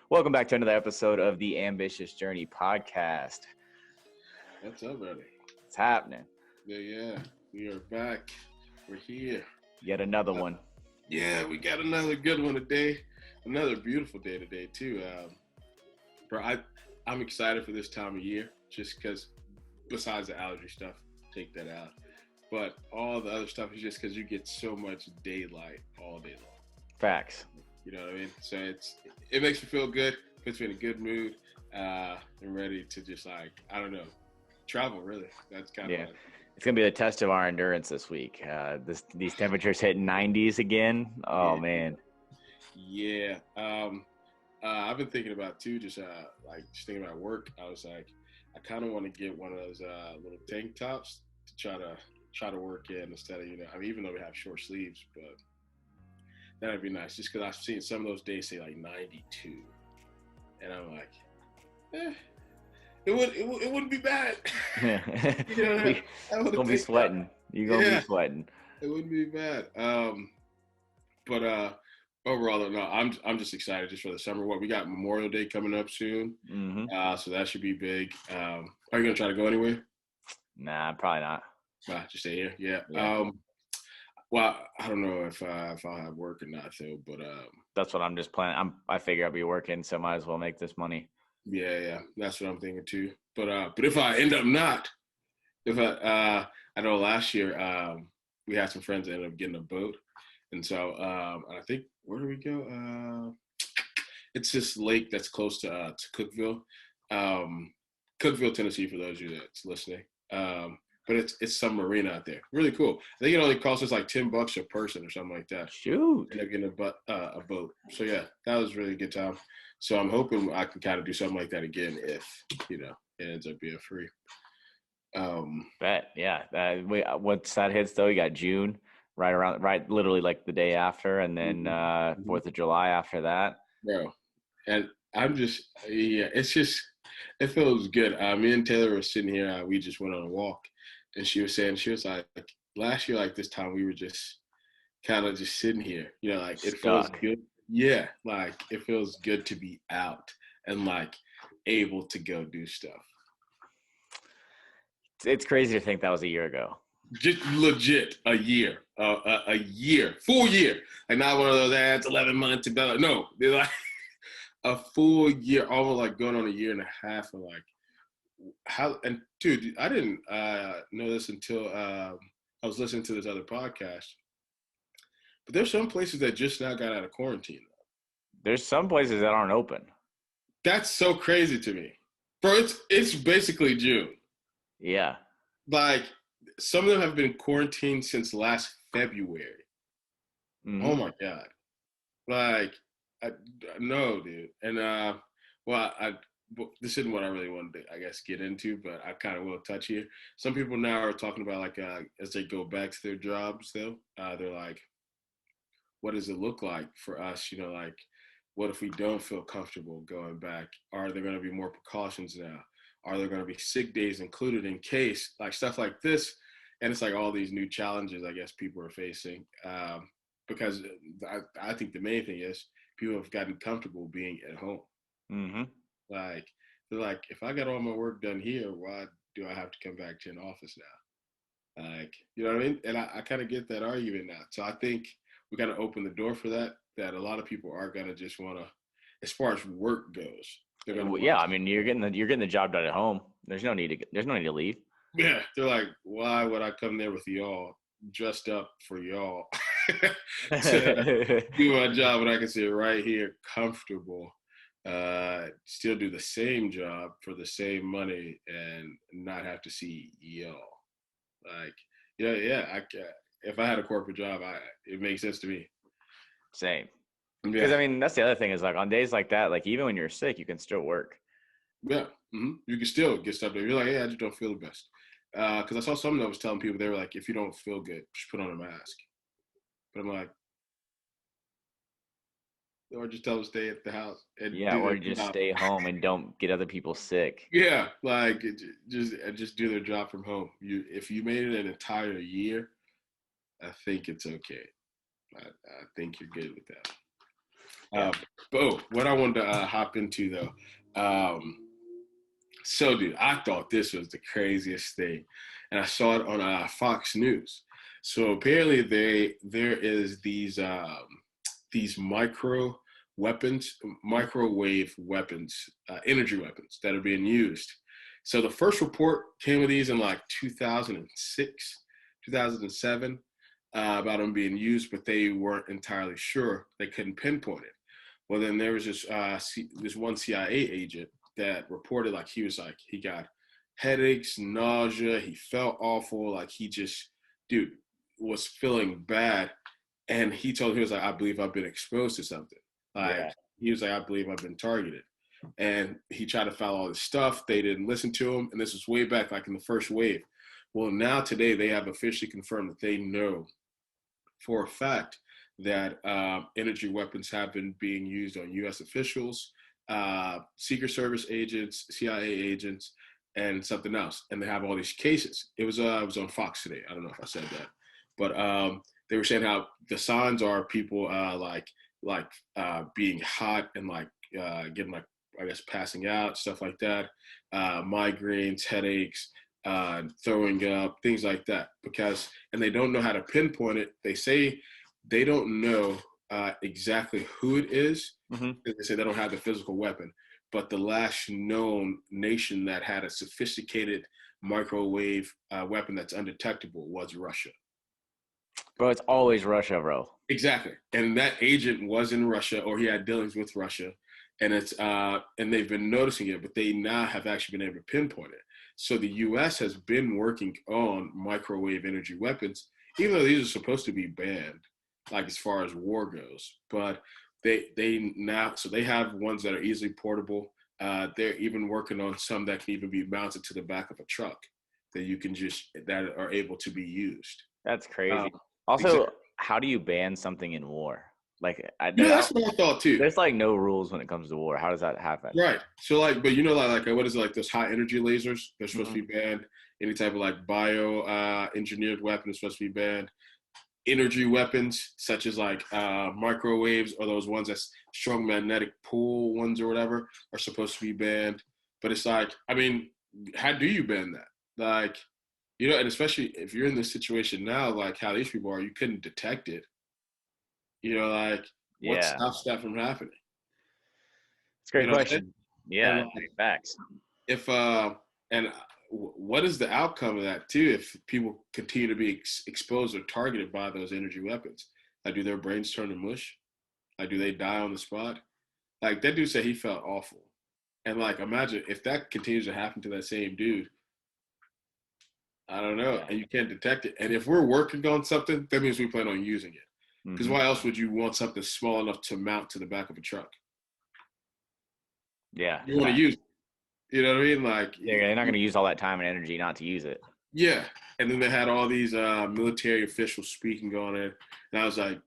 Welcome back to another episode of the Ambitious Journey podcast. What's up, buddy? It's happening. Yeah. We are back. We're here. Yet another one. Yeah, we got another good one today. Another beautiful day today, too. I'm excited for this time of year just because, besides the allergy stuff, take that out. But all the other stuff is just because you get so much daylight all day long. Facts. You know what I mean? So it makes me feel good, puts me in a good mood, and ready to just travel really. That's kind of It's gonna be the test of our endurance this week. These temperatures hit 90s again. Oh man. Yeah. I've been thinking about too, just thinking about work. I was like, I kind of want to get one of those little tank tops to try to work in instead of even though we have short sleeves, but that'd be nice. Just because I've seen some of those days say like 92, and I'm like, it wouldn't be bad. You're gonna be sweating. You're gonna be sweating. It wouldn't be bad. But overall, no, I'm just excited just for the summer. We got Memorial Day coming up soon, so that should be big. Are you gonna try to go anywhere? Nah, probably not. Just stay here. Yeah. Well, I don't know if I'll have work or not, though. But that's what I'm just planning. I figure I'll be working, so might as well make this money. Yeah, that's what I'm thinking too. But if I end up not, I know last year we had some friends that ended up getting a boat, and so I think where do we go? It's this lake that's close to Cookeville, Cookeville, Tennessee. For those of you that's listening. But it's some marina out there. Really cool. I think it only costs us like $10 a person or something like that. Shoot. And they're getting a boat. So yeah, that was really a good time. So I'm hoping I can kind of do something like that again if it ends up being free. Bet, yeah. Once that hits though, you got June right literally like the day after, and then 4th of July after that. Bro, and I'm just it feels good. Me and Taylor were sitting here. We just went on a walk. And she was like, last year, like this time, we were just kind of just sitting here, it feels good. Yeah, like it feels good to be out and like able to go do stuff. It's crazy to think that was a year ago. Just legit a year, full year. Like not one of those ads, 11 months. No, they're like a full year, almost like going on a year and a half of like, how. And dude, I didn't know this until I was listening to this other podcast. But there's some places that just now got out of quarantine. There's some places that aren't open. That's so crazy to me, bro. It's basically June. Yeah. Like some of them have been quarantined since last February. Mm-hmm. Oh my god. Like, no, dude. And this isn't what I really wanted to, I guess, get into, but I kind of will touch here. Some people now are talking about, like, as they go back to their jobs, though, they're like, what does it look like for us? Like, what if we don't feel comfortable going back? Are there going to be more precautions now? Are there going to be sick days included in case, like, stuff like this? And it's like all these new challenges, I guess, people are facing. Because I think the main thing is people have gotten comfortable being at home. Mm-hmm. Like, they're like, if I got all my work done here, why do I have to come back to an office now? Like, you know what I mean? And I kind of get that argument now. So I think we got to open the door for that a lot of people are going to just want to, as far as work goes. Yeah, I mean, you're getting the job done at home. There's no need to leave. Yeah, they're like, why would I come there with y'all, dressed up for y'all, to do my job when I can sit right here comfortable, still do the same job for the same money and not have to see y'all. Like, if I had a corporate job, it makes sense to me. Same. Because I mean, that's the other thing is, like, on days like that, like, even when you're sick, you can still work. Yeah, you can still get stuff done. You're like, hey, I just don't feel the best. Because I saw someone that was telling people, they were like, if you don't feel good, just put on a mask. But I'm like, or just tell them to stay at the house. Or just stay home and don't get other people sick. Yeah, like just do their job from home. If you made it an entire year, I think it's okay. I think you're good with that. Yeah. What I wanted to hop into though, so dude, I thought this was the craziest thing, and I saw it on Fox News. So apparently, there is these microwave weapons, energy weapons that are being used. So the first report came of these in like 2006, 2007, about them being used, but they weren't entirely sure. They couldn't pinpoint it. Well, then there was this one CIA agent that reported like he got headaches, nausea, he felt awful, like he just, dude, was feeling bad, and he was like, I believe I've been exposed to something. Like he was like, I believe I've been targeted, and he tried to file all this stuff. They didn't listen to him, and this was way back, like in the first wave. Well, now today they have officially confirmed that they know for a fact that energy weapons have been being used on U.S. officials, Secret Service agents, CIA agents, and something else. And they have all these cases. It was on Fox today. I don't know if I said that, but they were saying how the signs are people being hot and getting like, I guess, passing out, stuff like that, migraines, headaches, throwing up, things like that. And they don't know how to pinpoint it. They say they don't know exactly who it is. Mm-hmm. They say they don't have the physical weapon. But the last known nation that had a sophisticated microwave weapon that's undetectable was Russia. Bro, it's always Russia, bro. Exactly. And that agent was in Russia, or he had dealings with Russia. And and they've been noticing it, but they now have actually been able to pinpoint it. So the U.S. has been working on microwave energy weapons, even though these are supposed to be banned, like as far as war goes. But they have ones that are easily portable. They're even working on some that can even be mounted to the back of a truck that are able to be used. That's crazy. Also, exactly. How do you ban something in war? Like, that's what I thought too. There's like no rules when it comes to war. How does that happen? Right. So like, but what is it, like those high energy lasers? They're supposed to be banned. Any type of like bio engineered weapon is supposed to be banned. Energy weapons such as like microwaves or those ones that's strong magnetic pull ones or whatever are supposed to be banned. But it's like, I mean, how do you ban that? Like, and especially if you're in this situation now, like how these people are, you couldn't detect it. What stops that from happening? It's a great question. Yeah, facts. And what is the outcome of that too? If people continue to be exposed or targeted by those energy weapons, like, do their brains turn to mush? Like, do they die on the spot? Like, that dude said he felt awful, and like, imagine if that continues to happen to that same dude. I don't know, and you can't detect it. And if we're working on something, that means we plan on using it. Because why else would you want something small enough to mount to the back of a truck? Yeah. You want to use it. You know what I mean? Like, they're not going to use all that time and energy not to use it. Yeah. And then they had all these military officials speaking on it. And I was like,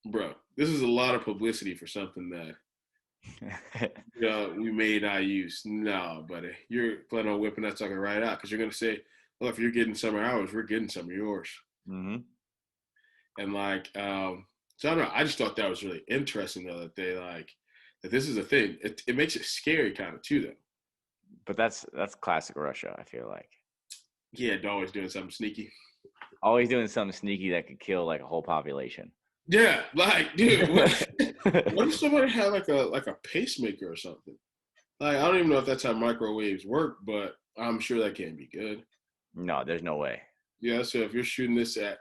bro, this is a lot of publicity for something that we may not use. No, buddy. You're planning on whipping that sucker right out because you're going to say, well, if you're getting some of ours, we're getting some of yours. Mm-hmm. And like, so I don't know. I just thought that was really interesting, though, that they that this is a thing. It makes it scary kind of too, though. But that's classic Russia, I fif like. Yeah, always doing something sneaky. Always doing something sneaky that could kill like a whole population. Yeah, like, dude, what if somebody had like a pacemaker or something? Like, I don't even know if that's how microwaves work, but I'm sure that can't be good. No, there's no way. Yeah, so if you're shooting this at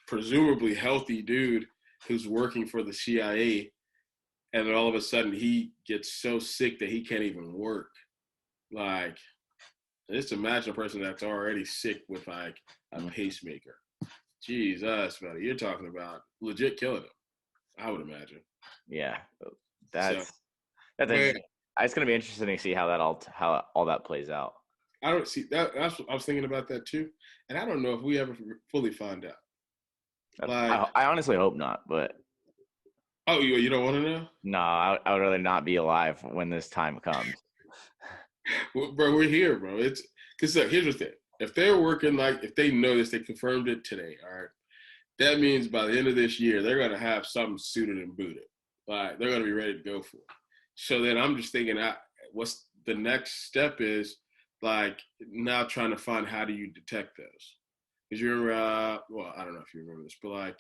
presumably healthy dude who's working for the CIA, and then all of a sudden he gets so sick that he can't even work. Like, just imagine a person that's already sick with like a pacemaker. Jesus, buddy, you're talking about legit killing him, I would imagine. Yeah, that's it's gonna be interesting to see how all that plays out. I don't see that. That's what I was thinking about that too, and I don't know if we ever fully find out. Like, I honestly hope not, but. Oh, you don't want to know? No, I would rather not be alive when this time comes. Well, bro, we're here, bro. It's because here's the thing: if they're working if they know this, they confirmed it today. All right, that means by the end of this year, they're gonna have something suited and booted. Like they're gonna be ready to go for it. So then I'm just thinking, what's the next step is like now trying to find how do you detect those? Because you remember, well, I don't know if you remember this, but like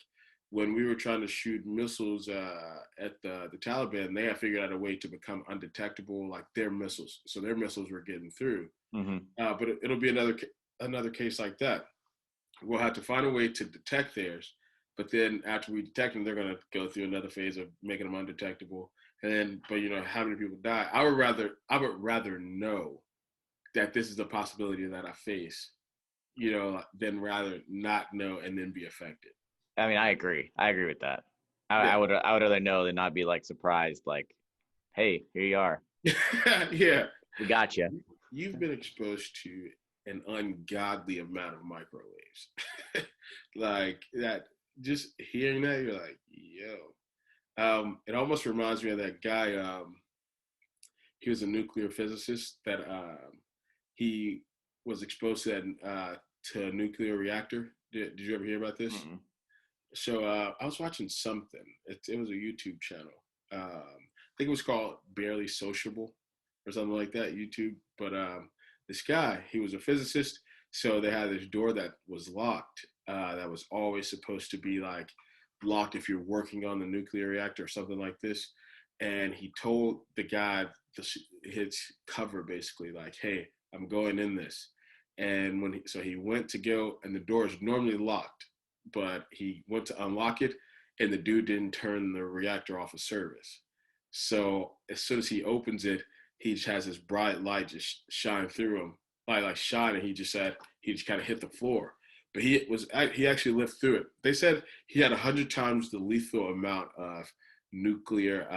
when we were trying to shoot missiles at the Taliban, they had figured out a way to become undetectable, like their missiles. So their missiles were getting through. Mm-hmm. But it'll be another case like that. We'll have to find a way to detect theirs, but then after we detect them, they're going to go through another phase of making them undetectable. And then, but how many people die? I would rather know that this is a possibility that I face, than rather not know and then be affected. I mean, I agree with that. Yeah. I would rather know than not be like surprised, like, hey, here you are. Yeah. We got you. You've been exposed to an ungodly amount of microwaves. Like that, just hearing that, you're like, yo. It almost reminds me of that guy. He was a nuclear physicist that he was exposed to a nuclear reactor. Did you ever hear about this? Mm-mm. So I was watching something. It was a YouTube channel. I think it was called Barely Sociable or something like that, YouTube. But this guy, he was a physicist. So they had this door that was locked that was always supposed to be like locked if you're working on the nuclear reactor or something like this. And he told the guy, his cover basically, like, hey, I'm going in this. And so he went to go, and the door is normally locked, but he went to unlock it, and the dude didn't turn the reactor off of service. So as soon as he opens it, he just has this bright light just shine through him, like shine, and he just kind of hit the floor. But he actually lived through it. They said he had 100 times the lethal amount of nuclear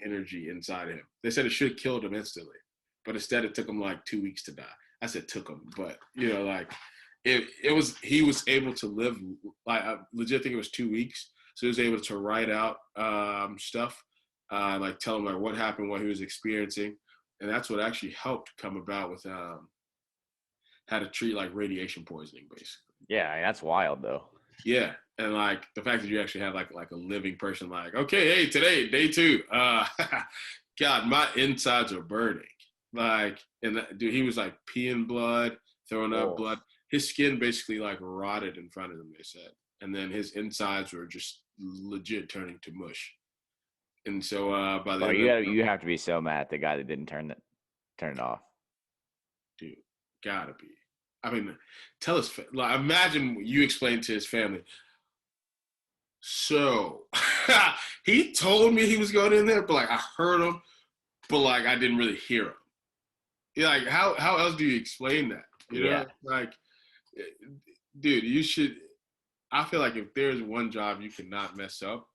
energy inside him. They said it should have killed him instantly, but instead it took him like 2 weeks to die. I said took him, but like he was able to live, like I legit think it was 2 weeks. So he was able to write out stuff, like tell him like what happened, what he was experiencing, and that's what actually helped come about with how to treat like radiation poisoning, basically. Yeah, that's wild though. Yeah, and like the fact that you actually have like a living person, like, okay, hey, today day 2, God, my insides are burning. Like, and dude, he was like peeing blood, throwing up blood. His skin basically like rotted in front of him, they said, and then his insides were just legit turning to mush. And so by the end, you have to be so mad at the guy that didn't turn it off. Dude, gotta be. I mean, tell us. Like, imagine you explain to his family. So he told me he was going in there, but like I heard him, but like I didn't really hear him. Yeah, like how else do you explain that? You know, like, dude, you should. I feel like if there's one job you cannot mess up,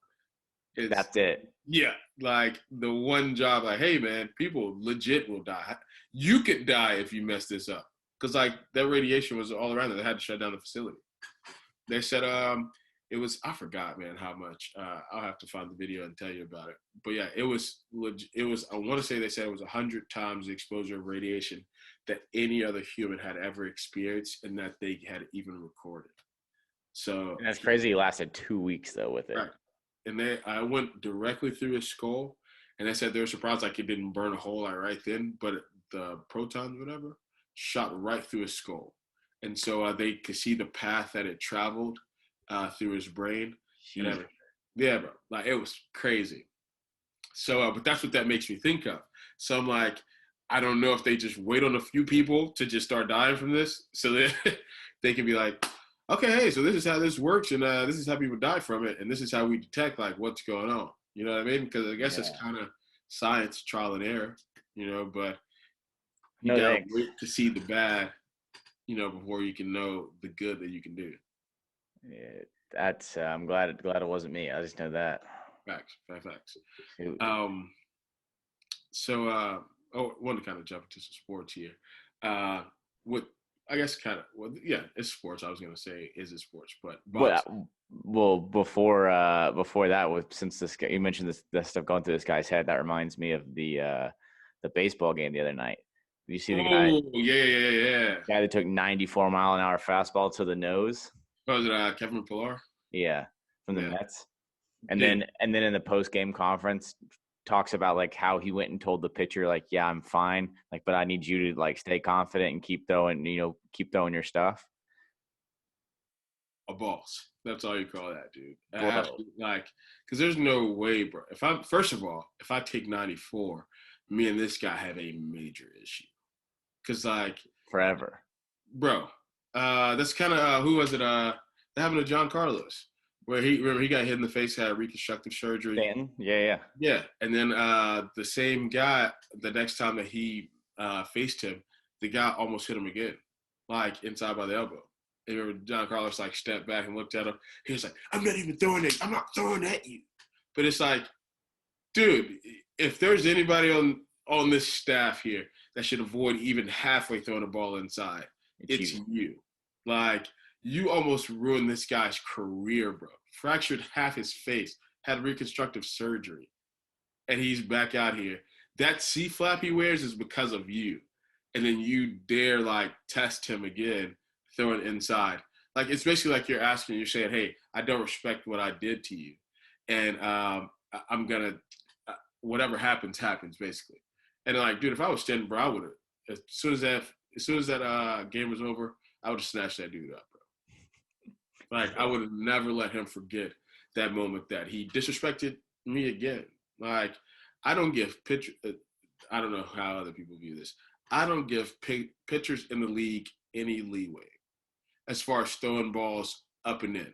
that's it. Yeah, like the one job, like, hey man, people legit will die. You could die if you mess this up, because like that radiation was all around them. They had to shut down the facility. They said it was, I forgot, man, how much. I'll have to find the video and tell you about it. But yeah, it was I want to say they said it was 100 times the exposure of radiation that any other human had ever experienced, and that they had even recorded. So and that's crazy. He lasted 2 weeks though with it. Right. And I went directly through his skull, and they said they were surprised like it didn't burn a hole like right then, but the protons, whatever, shot right through his skull, and so they could see the path that it traveled through his brain and everything. Yeah, bro, like it was crazy. So, but that's what that makes me think of. So I'm like, I don't know if they just wait on a few people to just start dying from this, so that they can be like, okay, hey, so this is how this works, and this is how people die from it, and this is how we detect like what's going on. You know what I mean? Because I guess it's kind of science, trial and error. But you gotta wait to see the bad, before you can know the good that you can do. Yeah, that's. I'm glad it wasn't me. I just know that. Facts. So I want to kind of jump into some sports here. What I guess kind of, well, yeah, it's sports. I was gonna say, is it sports? But well, before that, since this guy, you mentioned this stuff going through this guy's head, that reminds me of the baseball game the other night. Did you see the guy? Oh, yeah. The guy that took 94-mile-an-hour fastball to the nose. Oh, was it Kevin Pillar? Yeah, from the Mets. And then in the post game conference, talks about like how he went and told the pitcher like, yeah, I'm fine, like, but I need you to like stay confident and keep throwing your stuff. A boss. That's all you call that, dude. Like, because there's no way, bro. First of all, if I take 94, me and this guy have a major issue. Because like forever, bro. That's kind of who was it? That happened to John Carlos, where he got hit in the face, had reconstructive surgery. Stanton? Yeah. And then the same guy, the next time that he faced him, the guy almost hit him again, like inside by the elbow. And remember John Carlos like stepped back and looked at him. He was like, "I'm not even throwing it. I'm not throwing at you." But it's like, dude, if there's anybody on this staff here that should avoid even halfway throwing a ball inside, it's you. Like, you almost ruined this guy's career, bro. Fractured half his face, had reconstructive surgery, and he's back out here. That C-flap he wears is because of you. And then you dare, like, test him again, throwing inside. Like, it's basically like you're saying, hey, I don't respect what I did to you. And I'm going to, whatever happens, basically. And, like, dude, if I was Stanton, bro, I would have, as soon as that game was over, I would have snatched that dude up, bro. Like, I would have never let him forget that moment that he disrespected me again. Like, I don't give I don't know how other people view this. I don't give pitchers in the league any leeway as far as throwing balls up and in.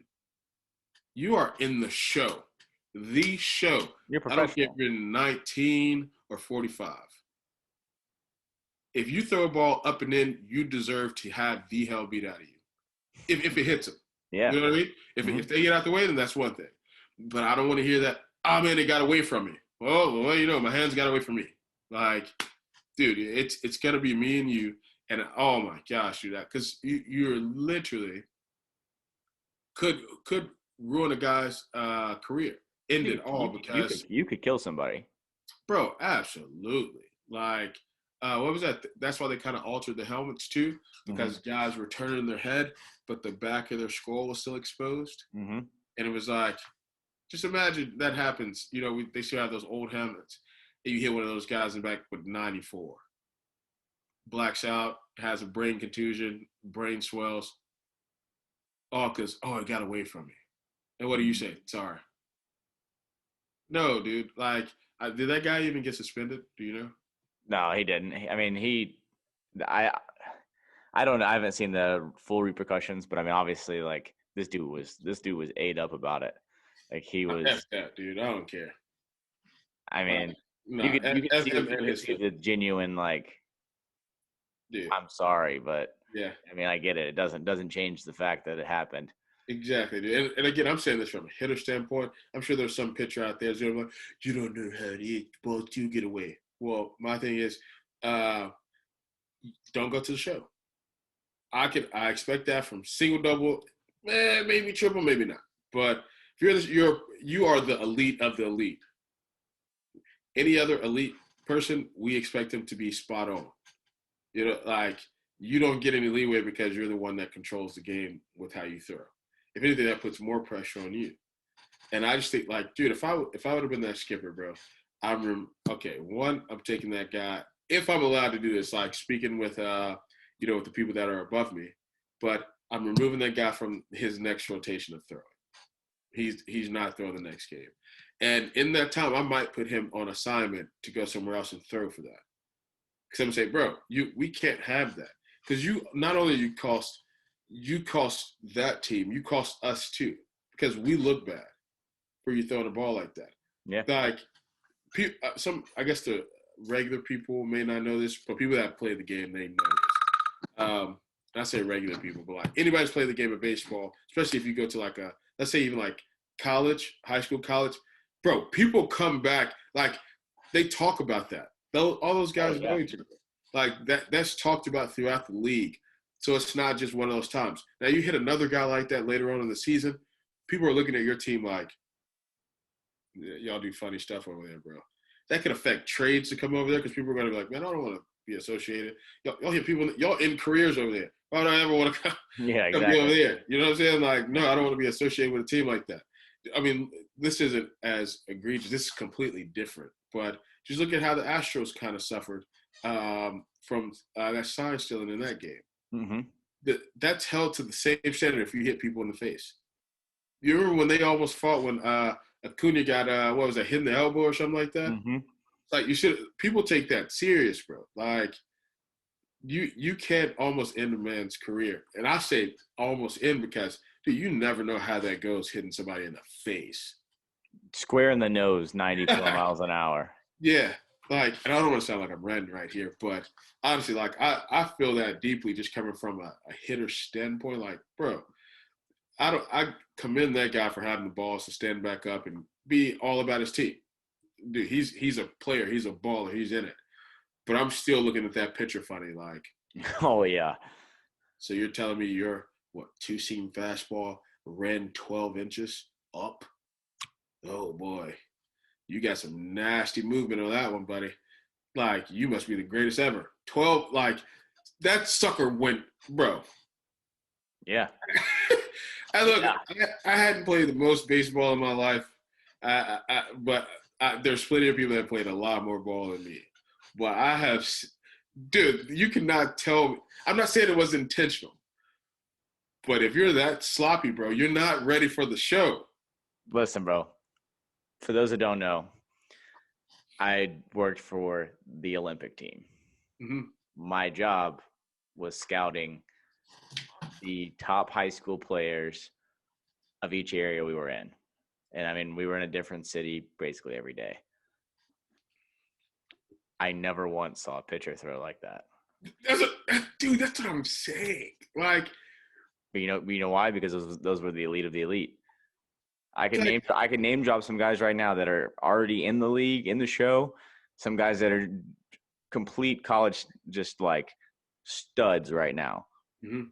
You are in the show. The show. You're professional. I don't care if you're 19 or 45. If you throw a ball up and in, you deserve to have the hell beat out of you. If it hits them. Yeah. You know what I mean? If they get out the way, then that's one thing. But I don't want to hear that, oh, man, they got away from me. Well, my hands got away from me. Like, dude, it's going to be me and you. And, oh, my gosh, dude, because you're literally could ruin a guy's career. End it all because you could kill somebody. Bro, absolutely. Like, what was that? That's why they kind of altered the helmets too, because guys were turning their head, but the back of their skull was still exposed. Mm-hmm. And it was like, just imagine that happens. They still have those old helmets, and you hit one of those guys in the back with 94, blacks out, has a brain contusion, brain swells, all because it got away from me. And what do you say? Sorry. No, dude. Like, did that guy even get suspended? Do you know? No, he didn't. I mean, I don't know. I haven't seen the full repercussions, but I mean, obviously, like this dude was ate up about it. Like he was. That dude. I don't care. I mean, you could see the genuine like. Dude. I'm sorry, but yeah. I mean, I get it. It doesn't change the fact that it happened. Exactly, dude. And again, I'm saying this from a hitter standpoint. I'm sure there's some pitcher out there that's like, you don't know how it is. Balls do get away. Well, my thing is, don't go to the show. I expect that from single, double, maybe triple, maybe not. But if you are the elite of the elite. Any other elite person, we expect them to be spot on. Like you don't get any leeway because you're the one that controls the game with how you throw. If anything, that puts more pressure on you. And I just think, like, dude, if I would have been that skipper, bro, I'm taking that guy. If I'm allowed to do this, like speaking with, with the people that are above me, but I'm removing that guy from his next rotation of throwing. He's not throwing the next game. And in that time, I might put him on assignment to go somewhere else and throw for that. Because I'm going to say, bro, we can't have that. Because not only you cost that team, you cost us too. Because we look bad for you throwing a ball like that. Yeah. Like, I guess the regular people may not know this, but people that play the game, they know this. I say regular people, but like anybody's played the game of baseball, especially if you go to like let's say even like college, high school, college, bro, people come back, like they talk about that. All those guys know each other. Like that's talked about throughout the league. So it's not just one of those times. Now you hit another guy like that later on in the season, people are looking at your team like, y'all do funny stuff over there, bro. That could affect trades to come over there because people are going to be like, man, I don't want to be associated. Y'all hear people, y'all in careers over there. Why do I ever want to come, exactly. be over there? You know what I'm saying? Like, no, I don't want to be associated with a team like that. I mean, this isn't as egregious. This is completely different. But just look at how the Astros kind of suffered from that sign stealing in that game. Mm-hmm. That's held to the same standard if you hit people in the face. You remember when they almost fought when Acuna got what was that, hit in the elbow or something like that? Mm-hmm. Like, you should, people take that serious, bro. Like, you can't almost end a man's career, and I say almost end because dude, you never know how that goes hitting somebody in the face. Square in the nose, 94 miles an hour. Yeah, like, and I don't want to sound like I'm ranting right here, but honestly, like I feel that deeply just coming from a hitter standpoint. Like, bro, I commend that guy for having the balls to stand back up and be all about his team. Dude, he's a player, he's a baller, he's in it. But I'm still looking at that picture funny, like, Oh yeah. so you're telling me your what, two-seam fastball ran 12 inches up? Oh boy, you got some nasty movement on that one, buddy. Like, you must be the greatest ever. 12, like, that sucker went, bro. Yeah. I look, Yeah. I hadn't played the most baseball in my life, but there's plenty of people that played a lot more ball than me. But I have, dude, you cannot tell me. I'm not saying it was intentional, but if you're that sloppy, bro, you're not ready for the show. Listen, bro. For those that don't know, I worked for the Olympic team. Mm-hmm. My job was scouting the top high school players of each area we were in. And I mean, we were in a different city basically every day. I never once saw a pitcher throw like that. Dude, that's what I'm saying. Like, But you know why? Because those were the elite of the elite. I could like, name drop some guys right now that are already in the league, in the show. Some guys that are complete college, just like studs right now. mm-hmm.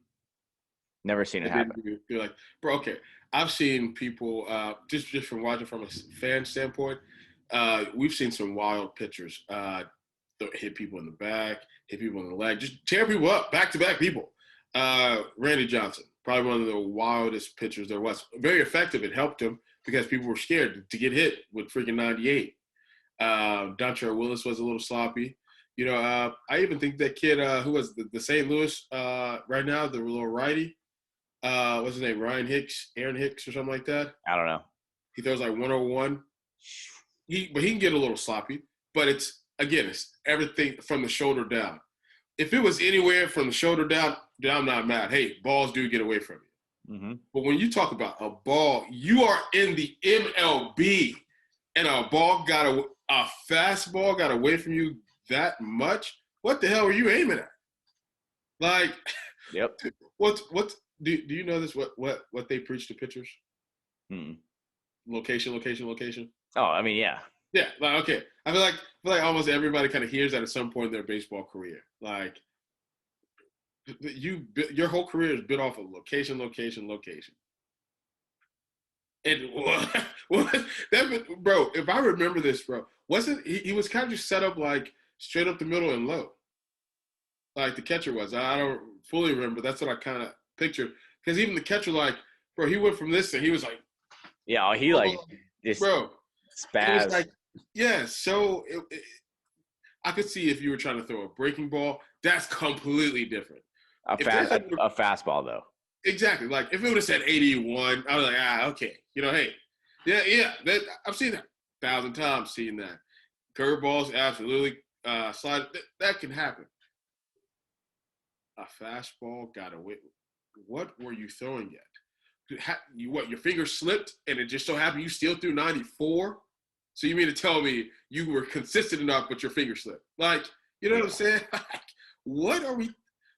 Never seen it happen. You're like, bro, okay. I've seen people just from watching from a fan standpoint. We've seen some wild pitchers hit people in the back, hit people in the leg, just tear people up, back-to-back people. Randy Johnson, probably one of the wildest pitchers there was. Very effective. It helped him because people were scared to get hit with freaking 98. Dontrelle Willis was a little sloppy. You know, I even think that kid who was the St. Louis right now, the little righty, what's his name, Aaron Hicks or something like that. I don't know. He throws like 101. But he can get a little sloppy. But it's everything from the shoulder down. If it was anywhere from the shoulder down, I'm not mad. Hey, balls do get away from you. Mm-hmm. But when you talk about a ball, you are in the MLB, and a fastball got away from you that much. What the hell are you aiming at? Like, yep. What do you know this? What they preach to pitchers? Mm. Location. Oh, I mean, yeah. Yeah, like, okay. I feel like almost everybody kind of hears that at some point in their baseball career. Like, your whole career is built off of location. And that, bro, if I remember this, bro, wasn't he was kind of just set up like straight up the middle and low, like the catcher was. I don't fully remember. That's what I kind of pictured. Because even the catcher, like, bro, he went from this and he was like, yeah, he like this, bro, spaz. Like, yeah. So I could see if you were trying to throw a breaking ball, that's completely different. A fastball though. Exactly. Like, if it would have said 81, I was like, okay. You know, hey, yeah. I've seen that 1,000 times. Seen that. Curveballs, absolutely. Slide. That can happen. A fastball got away. What were you throwing at? Your finger slipped and it just so happened you still threw 94? So you mean to tell me you were consistent enough, but your finger slipped? Like, you know what I'm saying?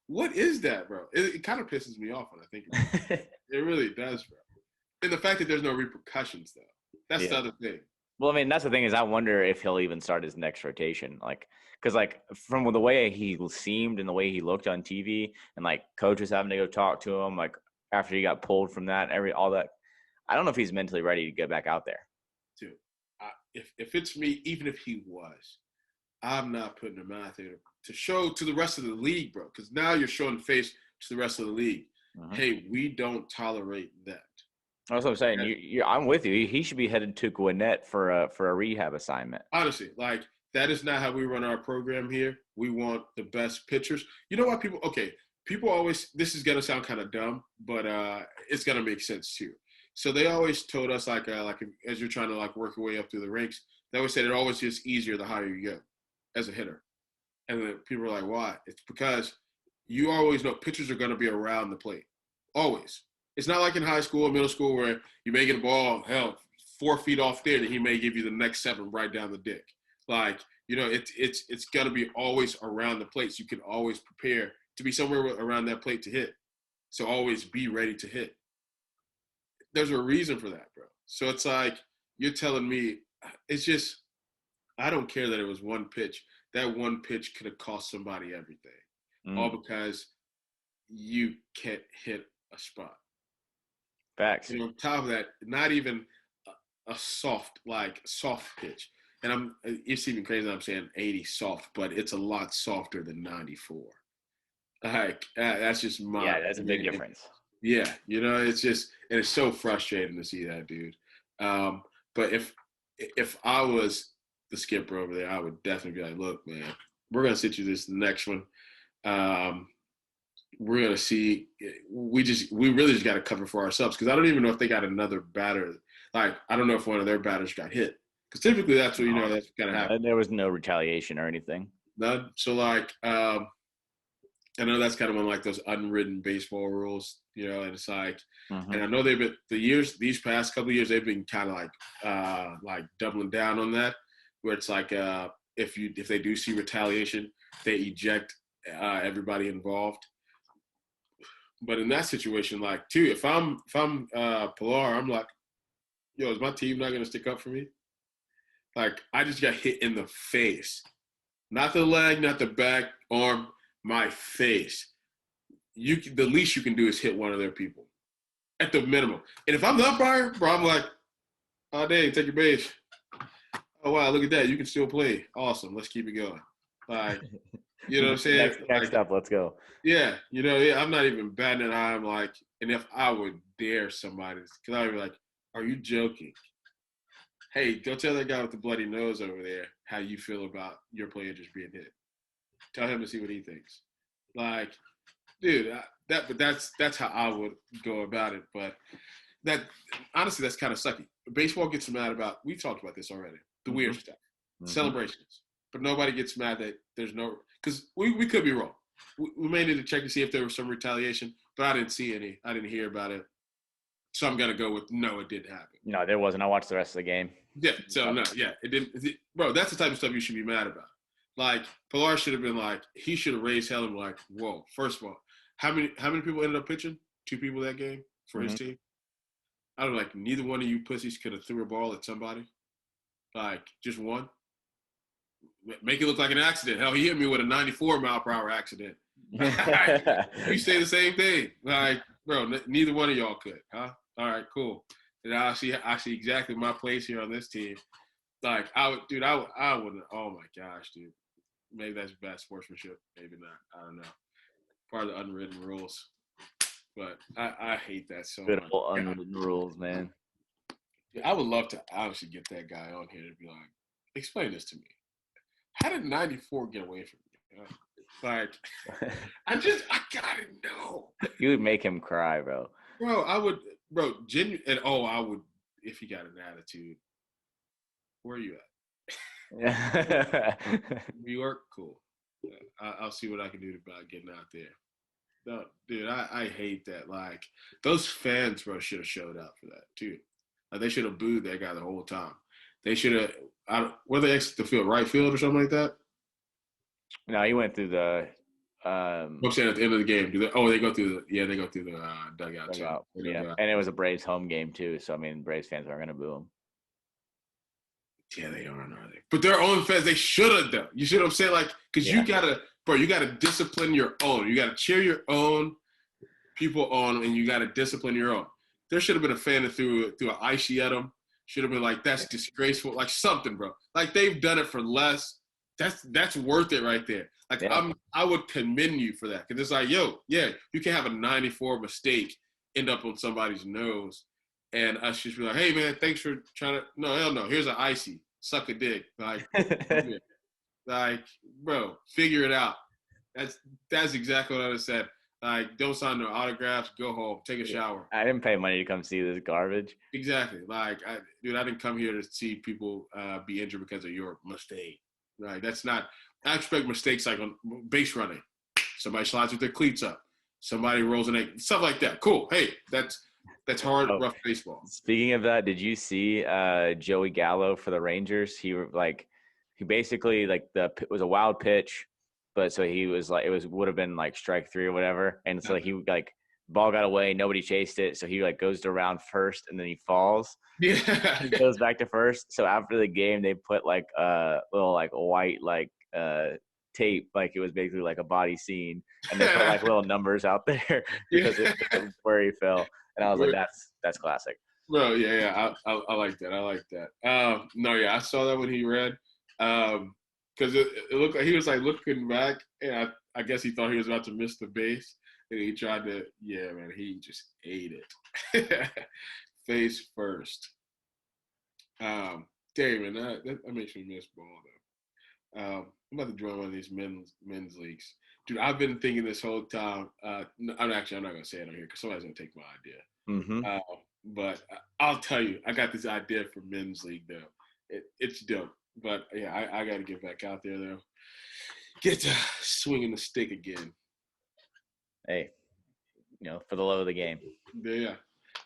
What is that, bro? It kind of pisses me off when I think about it. It really does, bro. And the fact that there's no repercussions, though. That's the other thing. Well, I mean, that's the thing is I wonder if he'll even start his next rotation. Like, because, like, from the way he seemed and the way he looked on TV and, like, coaches having to go talk to him, like, after he got pulled from that, all that, I don't know if he's mentally ready to get back out there. Dude, if it's me, even if he was, I'm not putting him out there to show to the rest of the league, bro. Because now you're showing the face to the rest of the league. Uh-huh. Hey, we don't tolerate that. That's what I'm saying. I'm with you. He should be headed to Gwinnett for a rehab assignment. Honestly, like that is not how we run our program here. We want the best pitchers. You know why people? Okay, people always. This is gonna sound kind of dumb, but it's gonna make sense too. So they always told us like as you're trying to like work your way up through the ranks, they always said it always gets easier the higher you go as a hitter. And then people are like, why? It's because you always know pitchers are going to be around the plate. Always. It's not like in high school or middle school where you may get a ball, hell, 4 feet off there, and he may give you the next 7 right down the dick. Like, it's going to be always around the plate. So you can always prepare to be somewhere around that plate to hit. So always be ready to hit. There's a reason for that, bro. So it's like you're telling me it's just I don't care that it was one pitch. That one pitch could have cost somebody everything, all because you can't hit a spot. Facts. On top of that, not even a soft pitch. And it's even crazy that I'm saying 80 soft, but it's a lot softer than 94. Like that's just my that's a big difference. Yeah, it's just and it's so frustrating to see that, dude. But if I was the skipper over there, I would definitely be like, look, man, we're gonna sit you this next one. We're gonna see. We really just got to cover for ourselves because I don't even know if they got another batter. Like I don't know if one of their batters got hit because typically that's what that's gonna happen. There was no retaliation or anything. None. So like, I know that's kind of one of like those unwritten baseball rules, and it's like, and I know they've been these past couple of years, they've been kind of like doubling down on that, where it's like if they do see retaliation, they eject everybody involved. But in that situation, like too, if I'm Pilar, I'm like, yo, is my team not gonna stick up for me? Like I just got hit in the face, not the leg, not the back, arm. My face. The least you can do is hit one of their people at the minimum. And if I'm the umpire, bro, I'm like, oh, dang, take your base. Oh, wow, look at that. You can still play. Awesome. Let's keep it going. Like, you know what I'm saying? Next up, let's go. Yeah. I'm not even batting an eye. I'm like, and if I would dare somebody, because I would be like, are you joking? Hey, go tell that guy with the bloody nose over there how you feel about your player just being hit. Tell him to see what he thinks. Like, dude, that's how I would go about it. But that honestly, that's kind of sucky. Baseball gets mad about. We've talked about this already. The weird stuff, celebrations, but nobody gets mad that there's no because we could be wrong. We may need to check to see if there was some retaliation, but I didn't see any. I didn't hear about it, so I'm gonna go with no. It didn't happen. No, there wasn't. I watched the rest of the game. Yeah. So no. Yeah. It didn't. Bro, that's the type of stuff you should be mad about. Like Pilar should have been like he should have raised hell and been like, whoa. First of all, how many people ended up pitching? 2 people that game for his team. I don't like neither one of you pussies could have threw a ball at somebody. Like just one. Make it look like an accident. Hell, he hit me with a 94 mile per hour accident. You say the same thing. Like, bro, neither one of y'all could, huh? All right, cool. And I see exactly my place here on this team. Like I wouldn't. Oh my gosh, dude. Maybe that's bad sportsmanship. Maybe not. I don't know. Part of the unwritten rules. But I hate that so much. Good old unwritten rules, man. I would love to obviously get that guy on here to be like, explain this to me. How did 94 get away from me? Like, I gotta know. You would make him cry, bro. Bro, I would, I would, if he got an attitude. Where are you at? New York? Cool. I'll see what I can do about getting out there. No, dude, I hate that. Like, those fans, bro, should have showed up for that, too. Like, they should have booed that guy the whole time. They should have, whether they exit the field, right field or something like that? No, he went through the I'm saying at the end of the game. They go through the dugout too. Yeah, and it was a Braves home game, too. So, I mean, Braves fans aren't going to boo him. Yeah, they aren't, are they? But their own fans, they should have, though. You see what I'm saying? Like, because you got to discipline your own. You got to cheer your own people on, and you got to discipline your own. There should have been a fan that threw an icy at them. Should have been like, that's disgraceful. Like, something, bro. Like, they've done it for less. That's worth it right there. Like, I would commend you for that. Because it's like, yo, yeah, you can have a 94 mistake end up on somebody's nose. and us just be like, hey man, thanks for trying to. No, hell no. Here's an icy, suck a dick. Like, bro, figure it out. That's exactly what I said. Like, don't sign no autographs. Go home, take a shower. I didn't pay money to come see this garbage. Exactly. Like, dude, I didn't come here to see people be injured because of your mistake. Right? That's not. I expect mistakes like on base running. Somebody slides with their cleats up. Somebody rolls an egg. Stuff like that. Cool. Hey, that's hard, rough baseball. Speaking of that, did you see Joey Gallo for the Rangers? He basically it was a wild pitch, but so he was like would have been like strike 3 or whatever, and so he like ball got away, nobody chased it, so he like goes to round first and then he falls. Yeah, he goes back to first. So after the game, they put like a little like white like tape, like it was basically like a body scene, and they put like little numbers out there because of where he fell. And I was like, that's classic. Bro, yeah. I like that. I like that. No, yeah, I saw that when he read. Because it looked like he was like looking back, and I guess he thought he was about to miss the base, and he tried to. Yeah, man, he just ate it, face first. Damn, man, that makes me miss ball though. I'm about to join one of these men's leagues, dude. I've been thinking this whole time. No, I'm not gonna say it on here because somebody's gonna take my idea. Mm-hmm. But I'll tell you, I got this idea for men's league though. It's dope. But yeah, I got to get back out there though. Get to swinging the stick again. Hey, for the love of the game. Yeah.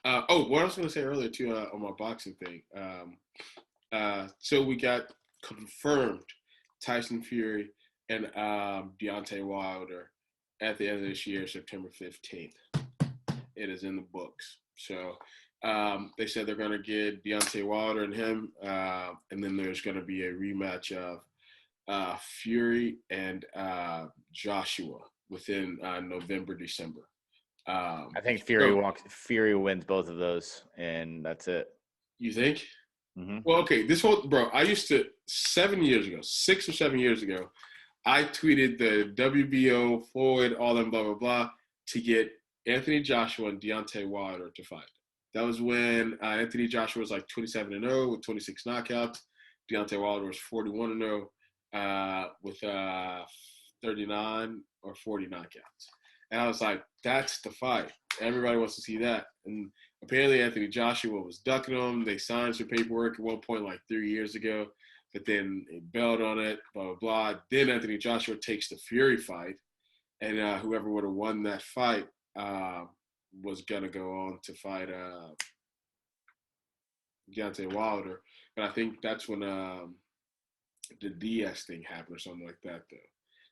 What I was going to say earlier too on my boxing thing. So we got confirmed Tyson Fury and Deontay Wilder at the end of this year, September 15th. It is in the books. So they said they're going to get Deontay Wilder and him, and then there's going to be a rematch of Fury and Joshua within November, December. I think Fury wins both of those, and that's it. You think? Mm-hmm. Well, okay. I used to 6 or 7 years ago, I tweeted the WBO, Floyd, all them, blah, blah, blah, to get Anthony Joshua and Deontay Wilder to fight. That was when Anthony Joshua was like 27-0 with 26 knockouts. Deontay Wilder was 41-0 with 39 or 40 knockouts. And I was like, that's the fight. Everybody wants to see that. And apparently Anthony Joshua was ducking them. They signed some paperwork at one point like 3 years ago, but then they bailed on it, blah, blah, blah. Then Anthony Joshua takes the Fury fight, and whoever would have won that fight was going to go on to fight Deontay Wilder. But I think that's when the Diaz thing happened or something like that, though.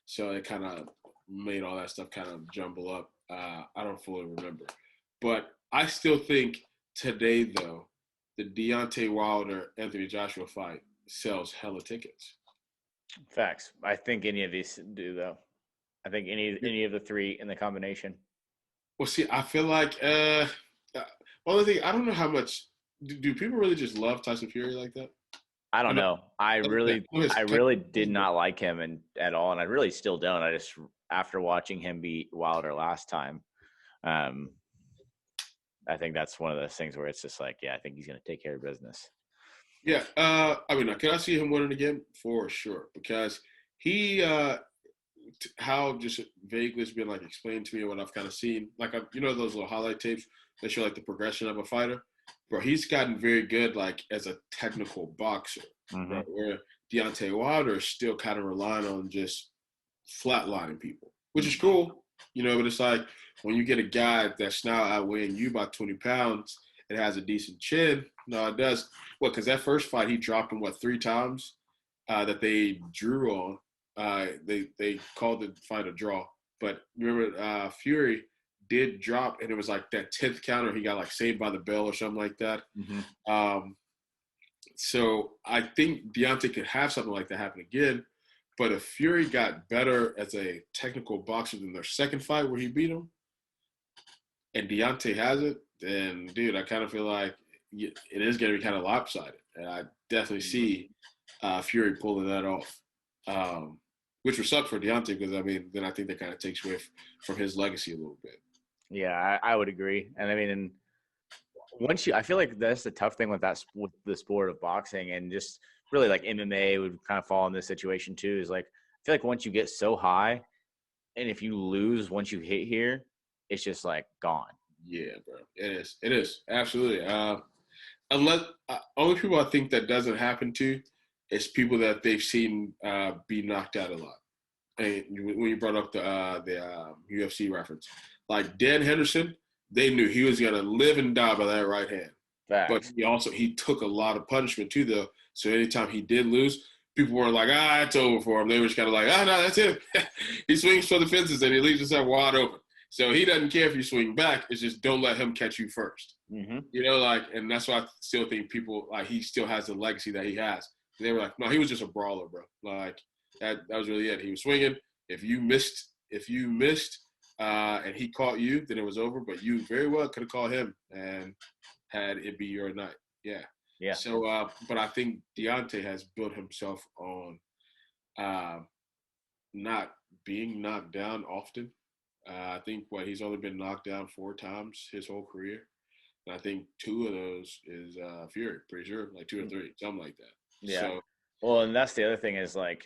So it kind of made all that stuff kind of jumble up. I don't fully remember. But I still think today, though, the Deontay Wilder-Anthony Joshua fight sells hella tickets. Facts. I think any of these do, though. I think any of the three in the combination. Well, see, I feel like only thing I don't know how much do people really just love Tyson Fury like that? I don't know. I really did not like him at all, and I really still don't. I just after watching him beat Wilder last time, I think that's one of those things where it's just like, yeah, I think he's going to take care of business. Yeah, I mean, can I see him winning again? For sure, because he how just vaguely has been like explained to me what I've kind of seen, like those little highlight tapes that show like the progression of a fighter. Bro, he's gotten very good like as a technical boxer, mm-hmm. right? Where Deontay Wilder is still kind of relying on just flatlining people, which is cool, but it's like when you get a guy that's now outweighing you by 20 pounds and has a decent chin. No, it does. Well, because that first fight, he dropped him, 3 times that they drew on. They called the fight a draw. But remember, Fury did drop, and it was like that 10th counter. He got like saved by the bell or something like that. Mm-hmm. So I think Deontay could have something like that happen again. But if Fury got better as a technical boxer than their second fight where he beat him, and Deontay has it, then, dude, I kind of feel like it is going to be kind of lopsided. And I definitely see Fury pulling that off, which would suck for Deontay because, I mean, then I think that kind of takes away from his legacy a little bit. Yeah, I would agree. And, I mean, I feel like that's the tough thing with with the sport of boxing, and just really like MMA would kind of fall in this situation too. Is like I feel like once you get so high, and if you lose once you hit here, it's just like gone. Yeah, bro. It is. It is absolutely. Unless only people I think that doesn't happen to is people that they've seen be knocked out a lot. And when you brought up the UFC reference, like Dan Henderson, they knew he was gonna live and die by that right hand. But Facts. he took a lot of punishment too, though. So anytime he did lose, people were like, it's over for him. They were just kind of like, no, that's it. He swings for the fences and he leaves himself wide open. So he doesn't care if you swing back. It's just don't let him catch you first. Mm-hmm. You know, like, and that's why I still think people like he still has the legacy that he has. They were like, no, he was just a brawler, bro. Like that was really it. He was swinging. If you missed, and he caught you, then it was over. But you very well could have caught him and had it be your night. Yeah. Yeah. So, but I think Deontay has built himself on not being knocked down often. I think he's only been knocked down 4 times his whole career. And I think 2 of those is Fury, pretty sure, like 2 or 3, something like that. Yeah. So, well, and that's the other thing is like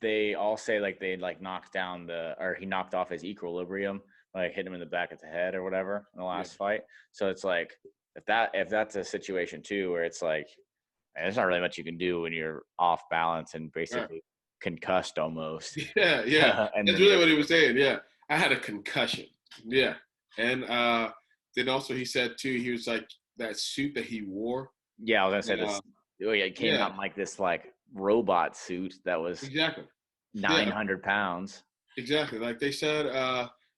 they all say like they like knocked down or he knocked off his equilibrium, like hit him in the back of the head or whatever in the last fight. So it's like if that's a situation too where it's like there's not really much you can do when you're off balance and basically concussed almost. Yeah. And that's really what he was saying. Yeah. I had a concussion. Yeah. And then also he said too, he was like that suit that he wore. Yeah, I was gonna say this. It came out in like this like robot suit that was exactly 900 pounds. Exactly. Like they said,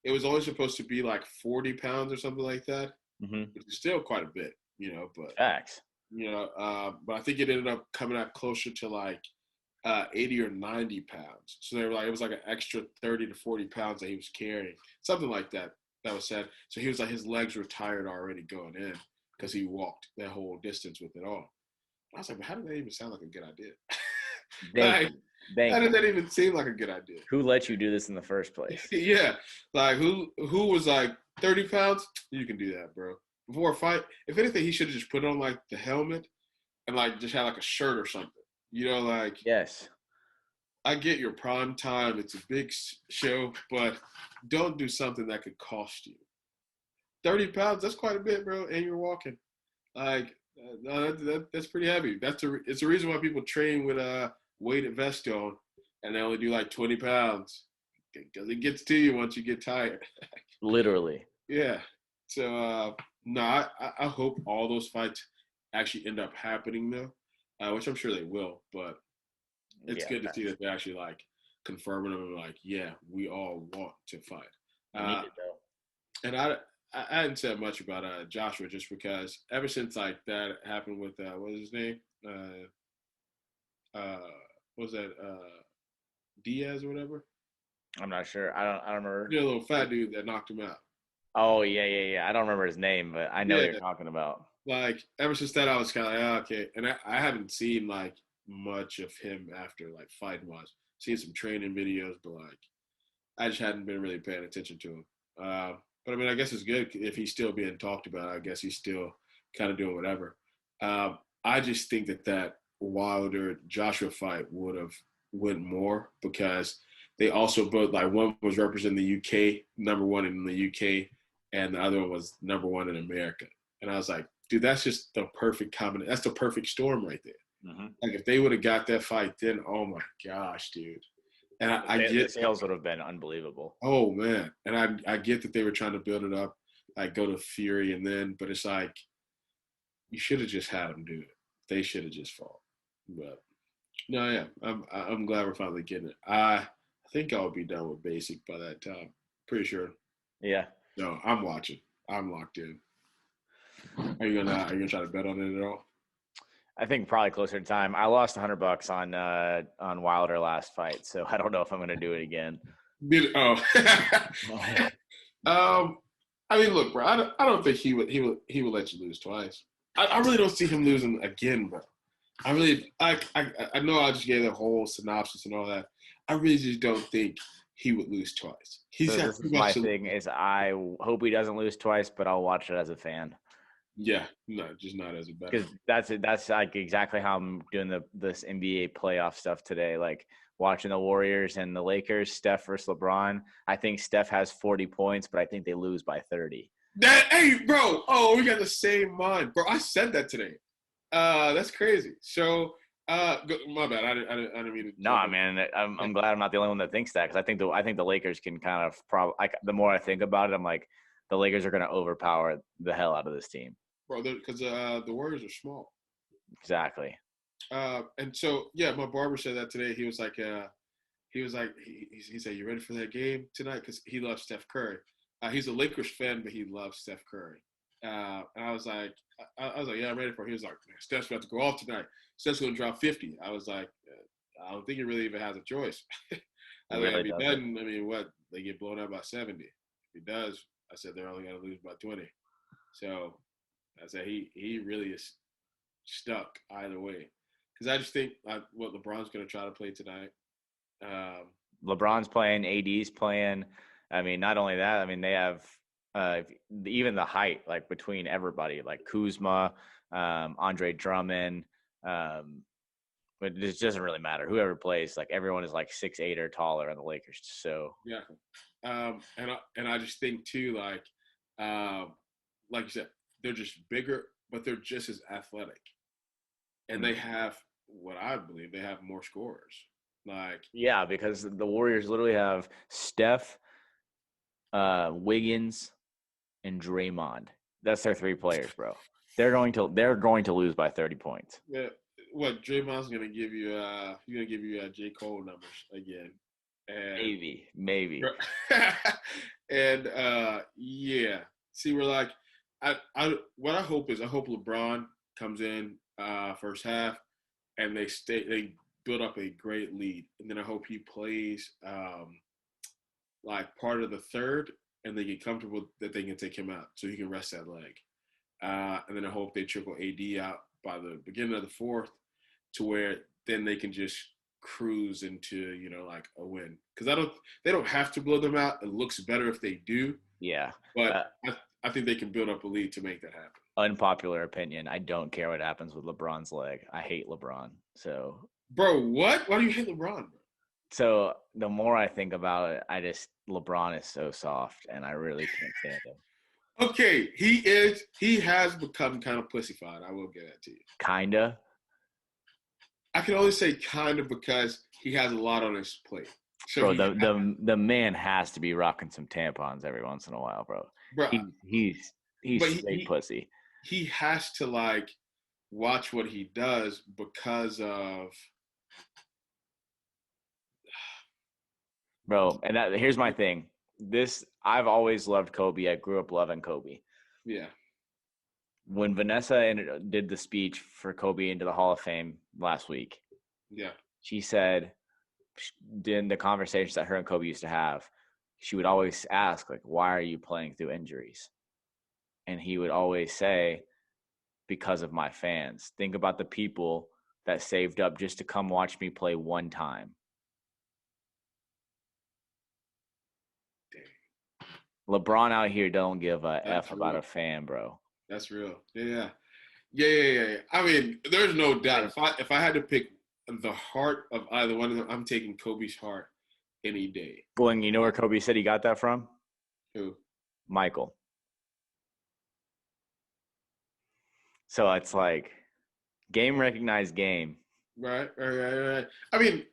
it was only supposed to be like 40 pounds or something like that, which is still quite a bit, you know. But facts. You know, but I think it ended up coming out closer to like 80 or 90 pounds. So they were like, it was like an extra 30 to 40 pounds that he was carrying, something like that. That was said. So he was like, his legs were tired already going in because he walked that whole distance with it all. I was like, how did that even sound like a good idea? How did that even seem like a good idea? Who let you do this in the first place? Yeah. Like, who was like 30 pounds? You can do that, bro. Before a fight, if anything, he should have just put on like the helmet and like just had like a shirt or something. You know, like. Yes. I get your prime time. It's a big show, but don't do something that could cost you. 30 pounds, that's quite a bit, bro. And you're walking. Like, that's pretty heavy. It's the reason why people train with a weighted vest on and they only do like 20 pounds because it gets to you once you get tired. Literally. Yeah. So, no, I hope all those fights actually end up happening, though, which I'm sure they will, but it's good to see that they're actually like confirming them, like, yeah, we all want to fight. And I hadn't said much about Joshua just because ever since like that happened with what was his name? What was that Diaz or whatever? I'm not sure. I don't remember. The little fat dude that knocked him out. Oh yeah. I don't remember his name, but I know what you're talking about. Like ever since that, I was kind of like, okay. And I haven't seen like much of him after like fighting wise. Seen some training videos, but like I just hadn't been really paying attention to him. But I mean, I guess it's good if he's still being talked about. I guess he's still kind of doing whatever. I just think that Wilder Joshua fight would have went more because they also both like one was representing the UK, #1 in the UK, and the other one was #1 in America. And I was like, dude, that's just the perfect combination. That's the perfect storm right there. Mm-hmm. Like if they would have got that fight, then oh my gosh, dude. And I get the sales would have been unbelievable. Oh man, and I get that they were trying to build it up, like go to Fury, and then, but it's like you should have just had them do it. They should have just fought. But no, yeah, I'm glad we're finally getting it. I think I'll be done with basic by that time. Pretty sure. Yeah. No, I'm watching. I'm locked in. Are you gonna try to bet on it at all? I think probably closer to time. I lost $100 on Wilder last fight, so I don't know if I'm going to do it again. I mean, look, bro. I don't think he would let you lose twice. I really don't see him losing again, bro. I know I just gave the whole synopsis and all that. I really just don't think he would lose twice. My thing is I hope he doesn't lose twice, but I'll watch it as a fan. Yeah, no, just not as a better. Because that's like exactly how I'm doing this NBA playoff stuff today. Like watching the Warriors and the Lakers, Steph versus LeBron. I think Steph has 40 points, but I think they lose by 30. Hey, bro. Oh, we got the same mind, bro. I said that today. That's crazy. So, my bad. I didn't mean to jump Nah, in. man, I'm glad I'm not the only one that thinks that, because I think the Lakers can kind of the more I think about it, I'm like the Lakers are going to overpower the hell out of this team. Bro, because the Warriors are small. Exactly. And so yeah, my barber said that today. He said, "You ready for that game tonight?" Because he loves Steph Curry. He's a Lakers fan, but he loves Steph Curry. And I was like, yeah, I'm ready for it. He was like, man, Steph's about to go off tonight. Steph's going to drop 50. I was like, I don't think he really even has a choice. He I was like, really if he doesn't. doesn't, I mean, what? They get blown out by 70. If he does, I said they're only going to lose by 20. So I said he really is stuck either way. Because I just think like what LeBron's going to try to play tonight. Um, LeBron's playing, AD's playing. I mean, not only that, I mean, they have uh, even the height, like between everybody, like Kuzma, Andre Drummond. Um, but it just doesn't really matter. Whoever plays, like everyone is like 6'8" or taller on the Lakers. So yeah, and I just think too like you said, they're just bigger, but they're just as athletic, and they have what I believe they have more scorers. Like yeah, because the Warriors literally have Steph, Wiggins, and Draymond. That's their three players, bro. They're going to lose by 30 points. yeah, what Draymond's gonna give you? He's gonna give you J Cole numbers again, and Maybe. and yeah. See, we're like, what I hope is I hope LeBron comes in first half and they build up a great lead, and then I hope he plays like part of the third, and they get comfortable that they can take him out so he can rest that leg. And then I hope they trickle AD out by the beginning of the fourth, to where then they can just cruise into like a win. Because they don't have to blow them out. It looks better if they do, Yeah. but Uh, I think they can build up a lead to make that happen. Unpopular opinion. I don't care what happens with LeBron's leg. I hate LeBron. Bro, what? Why do you hate LeBron, bro? So the more I think about it, LeBron is so soft, and I really can't stand him. Okay, he has become kind of pussyfied. I will give that to you. Kinda, I can only say kind of because he has a lot on his plate. So bro. The man has to be rocking some tampons every once in a while, bro. bro, He's but straight pussy, he has to like watch what he does because of bro. And here's my thing. I've always loved Kobe. I grew up loving Kobe. yeah, When Vanessa did the speech for Kobe into the Hall of Fame last week, yeah, she said, in the conversations that her and Kobe used to have, she would always ask, like, why are you playing through injuries? And he would always say, because of my fans. Think about the people that saved up just to come watch me play one time. dang, LeBron out here don't give a that's F about real. a fan, bro. That's real. Yeah, yeah. I mean, there's no doubt. If I had to pick the heart of either one of them, I'm taking Kobe's heart any day. Going, you know where Kobe said he got that from? Who? Michael. So it's like game recognized game. Right. I mean,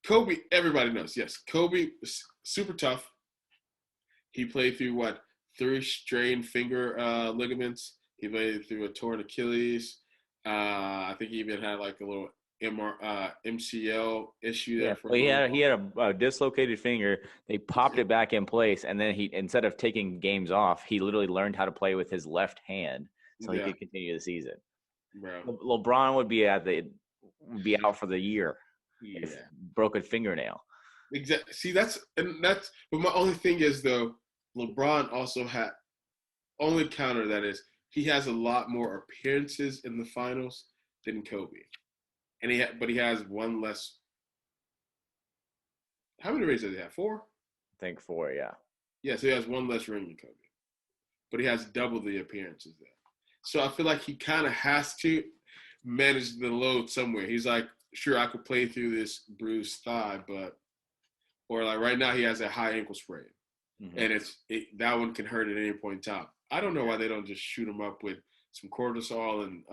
Kobe. Everybody knows. Yes, Kobe was super tough. He played through what, three strained finger ligaments. He played through a torn Achilles. I think he even had like a little MCL issue Yeah, there for a well, little he while. had a dislocated finger. They popped it back in place, and then he, instead of taking games off, he literally learned how to play with his left hand, so he Yeah, could continue the season. bro. LeBron would be out for the year if Yeah, broken fingernail. exactly. See, that's. But my only thing is though, LeBron also had only counter that is he has a lot more appearances in the finals than Kobe, and but he has one less. How many rings does he have? Four. I think yeah. Yeah, so he has one less ring than Kobe, but he has double the appearances there. So I feel like he kind of has to manage the load somewhere. He's like, sure, I could play through this bruised thigh, but or like right now he has a high ankle sprain, Hmm. and that one can hurt at any point in time. I don't know why they don't just shoot him up with some cortisol and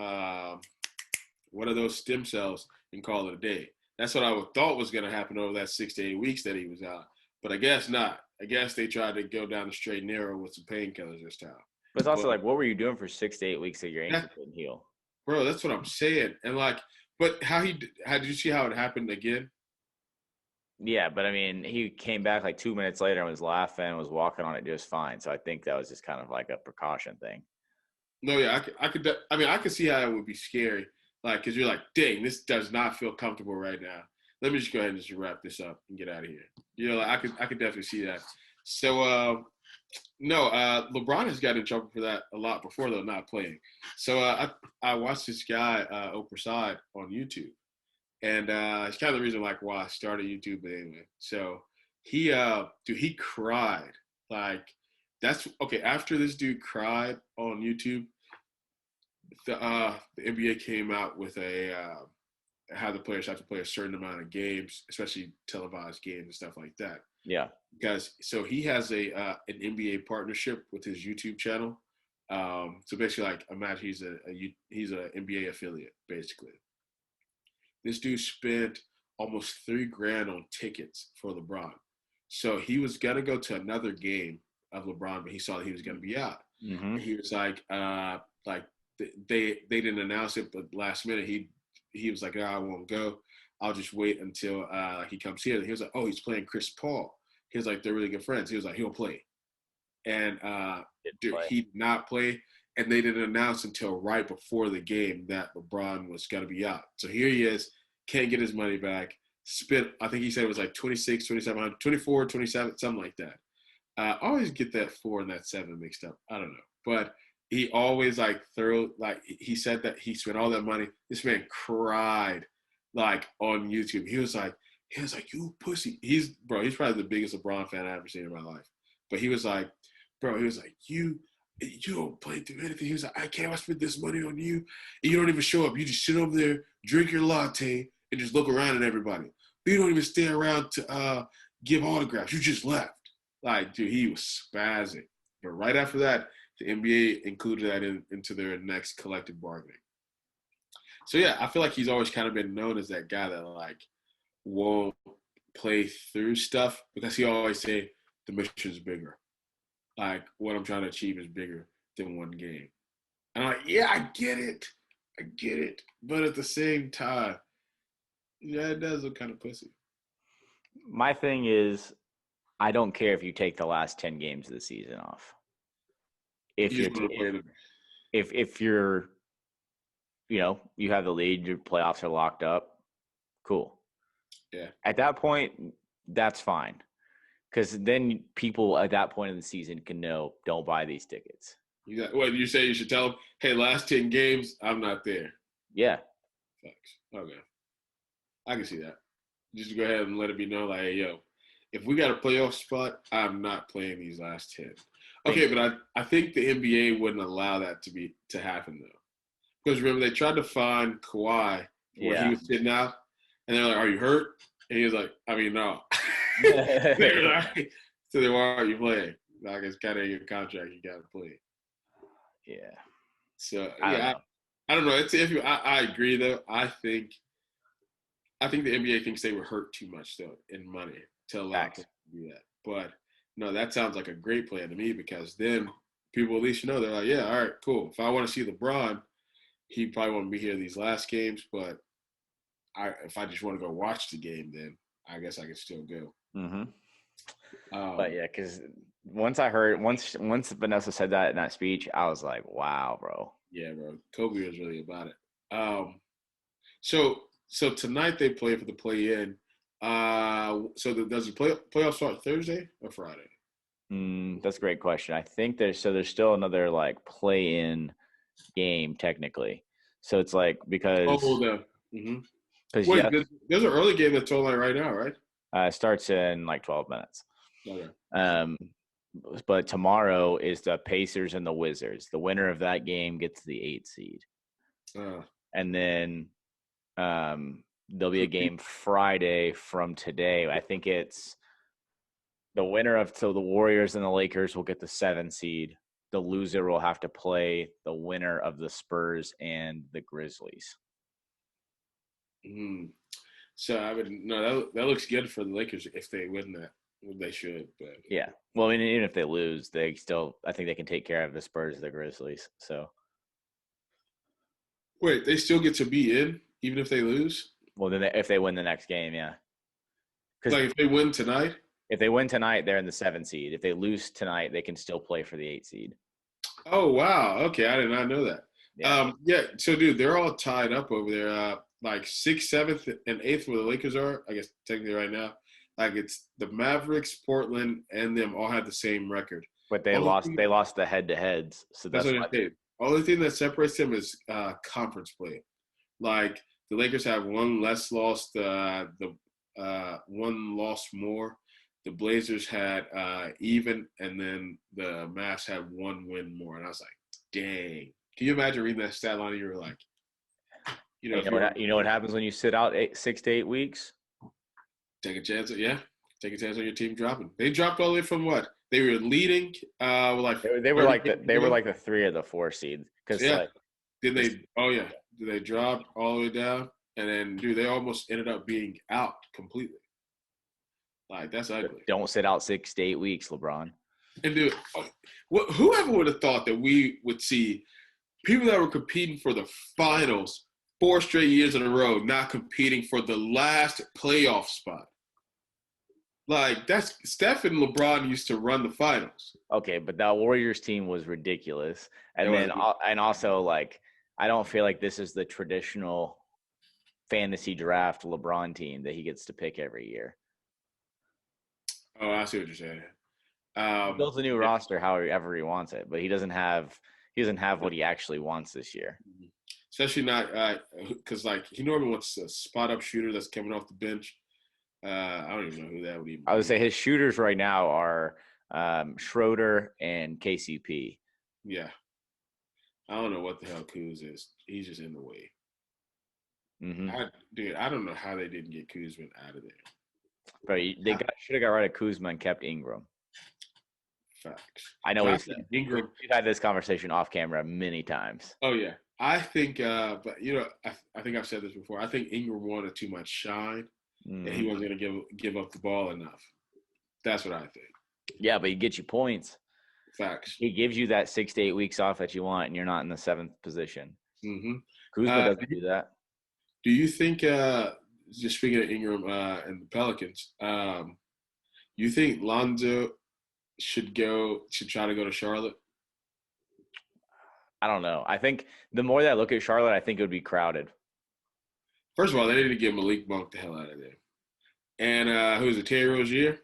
one of those stem cells and call it a day. That's what I thought was going to happen over that 6 to 8 weeks that he was out, but I guess not. I guess they tried to go down the straight and narrow with some painkillers this time. But it's also But like, what were you doing for 6 to 8 weeks that your ankle that, couldn't heal? bro, that's what I'm saying. And like, but how did you see how it happened again? Yeah, but I mean, he came back like 2 minutes later and was laughing, was walking on it just fine. So I think that was just kind of like a precaution thing. No, yeah, I mean, I could see how it would be scary, like, because you're like, dang, this does not feel comfortable right now. Let me just go ahead and just wrap this up and get out of here. You know, like, I could definitely see that. So, no, LeBron has got in trouble for that a lot before, though, not playing. So, I watched this guy, Oprah on YouTube, and it's kind of the reason like why I started YouTube. But anyway, so he cried like that's okay. After this dude cried on YouTube, the NBA came out with how the players have to play a certain amount of games, especially televised games and stuff like that. Yeah. Because so he has an NBA partnership with his YouTube channel. So basically, like imagine he's a NBA affiliate basically. This dude spent almost $3,000 on tickets for LeBron. So he was gonna go to another game of LeBron, but he saw that he was gonna be out. Mm-hmm. And he was like they didn't announce it, but last minute he was like, oh, I won't go. I'll just wait until he comes here. And he was like, oh, he's playing Chris Paul. He was like, they're really good friends. He was like, he'll play. And dude, he did not play. And they didn't announce until right before the game that LeBron was going to be out. So here he is, can't get his money back. Spent, I think he said it was like 26, 27, 24, 27, something like that. I always get that 4 and that 7 mixed up. I don't know. But he always like he said that he spent all that money. This man cried like on YouTube. He was like, you pussy. He's probably the biggest LeBron fan I've ever seen in my life. But he was like, you don't play through anything. He was like, I can't spend this money on you. And you don't even show up. You just sit over there, drink your latte, and just look around at everybody. You don't even stay around to give autographs. You just left. Like, dude, he was spazzing. But right after that, the NBA included that into their next collective bargaining. So yeah, I feel like he's always kind of been known as that guy that like won't play through stuff because he always say the mission's bigger. Like what I'm trying to achieve is bigger than one game. And I'm like, yeah, I get it. But at the same time, yeah, it does look kind of pussy. My thing is, I don't care if you take the last 10 games of the season off. If you're, you know, you have the lead, your playoffs are locked up, cool. Yeah. At that point, that's fine. Because then people at that point in the season can know, don't buy these tickets. What you say? You should tell them, hey, last 10 games, I'm not there. Yeah. Thanks. Okay. I can see that. Just go ahead and let it be known, like, hey, yo, if we got a playoff spot, I'm not playing these last 10. Okay, but I think the NBA wouldn't allow that to happen though, because remember they tried to find Kawhi when he was sitting out, and they're like, "Are you hurt?" And he was like, "I mean, no." They're like, so then why aren't you playing? Like it's kind of in your contract, you got to play. Yeah. So I don't know. It's if I agree though. I think the NBA thinks they were hurt too much though in money to allow people to do that, but. No, that sounds like a great plan to me because then people at least know they're like, yeah, all right, cool. If I want to see LeBron, he probably won't be here these last games, but if I just want to go watch the game, then I guess I can still go. Mm-hmm. But yeah, because once Vanessa said that in that speech, I was like, wow, bro. Yeah, bro. Kobe was really about it. So tonight they play for the play-in. So does the playoff start Thursday or Friday? That's a great question. I think there's still another like play-in game technically. So it's like because Wait, there's an early game that's on right now, right? It starts in like 12 minutes. Okay. but tomorrow is the Pacers and the Wizards. The winner of that game gets the 8 seed. And then there'll be a game Friday from today. I think it's the winner of the Warriors and the Lakers will get the 7 seed. The loser will have to play the winner of the Spurs and the Grizzlies. So I would no. That looks good for the Lakers if they win that. They should, but yeah. Well, I mean, even if they lose, I think they can take care of the Spurs and the Grizzlies. So. Wait, they still get to be in even if they lose? Well, then if they win the next game, yeah. Like if they win tonight? If they win tonight, they're in the 7 seed. If they lose tonight, they can still play for the 8 seed. Oh, wow. Okay, I did not know that. Yeah. So, dude, they're all tied up over there. Like 6th, 7th, and 8th where the Lakers are, I guess technically right now. Like it's the Mavericks, Portland, and them all have the same record. But they lost the head-to-heads. So that's what I'm saying. Only thing that separates them is conference play. Like the Lakers have one less loss, the one loss more. The Blazers had even, and then the Mavs had one win more. And I was like, dang. Can you imagine reading that stat line and you were like, you know what happens when you sit out 6 to 8 weeks? Take a chance. Take a chance on your team dropping. They dropped all the way from what? They were leading. They were like the 3 or the 4 seed. Did they drop all the way down? And then, dude, they almost ended up being out completely. Like, that's ugly. Don't sit out 6 to 8 weeks, LeBron. And, dude, whoever would have thought that we would see people that were competing for the finals 4 straight years in a row not competing for the last playoff spot? Like, that's Steph and LeBron used to run the finals. Okay, but that Warriors team was ridiculous. And also, like, I don't feel like this is the traditional fantasy draft LeBron team that he gets to pick every year. Oh, I see what you're saying. He builds a new roster however he wants it, but he doesn't have what he actually wants this year. Especially not because like he normally wants a spot up shooter that's coming off the bench. I don't even know who that would even be. I would say his shooters right now are Schroeder and KCP. Yeah. I don't know what the hell Kuz is. He's just in the way. Mm-hmm. I don't know how they didn't get Kuzma out of there. But they should have got rid of Kuzma and kept Ingram. Facts. I know we've had this conversation off camera many times. Oh, yeah. I think, but, I think I've said this before. I think Ingram wanted too much shine. And he wasn't going to give up the ball enough. That's what I think. Yeah, but he gets you points. Facts. He gives you that 6 to 8 weeks off that you want, and you're not in the 7th position. Mm-hmm. Kuzma doesn't do that. Do you think, just speaking of Ingram and the Pelicans, you think Lonzo should try to go to Charlotte? I don't know. I think the more that I look at Charlotte, I think it would be crowded. First of all, they need to get Malik Monk the hell out of there. And who's it, Terry Rozier?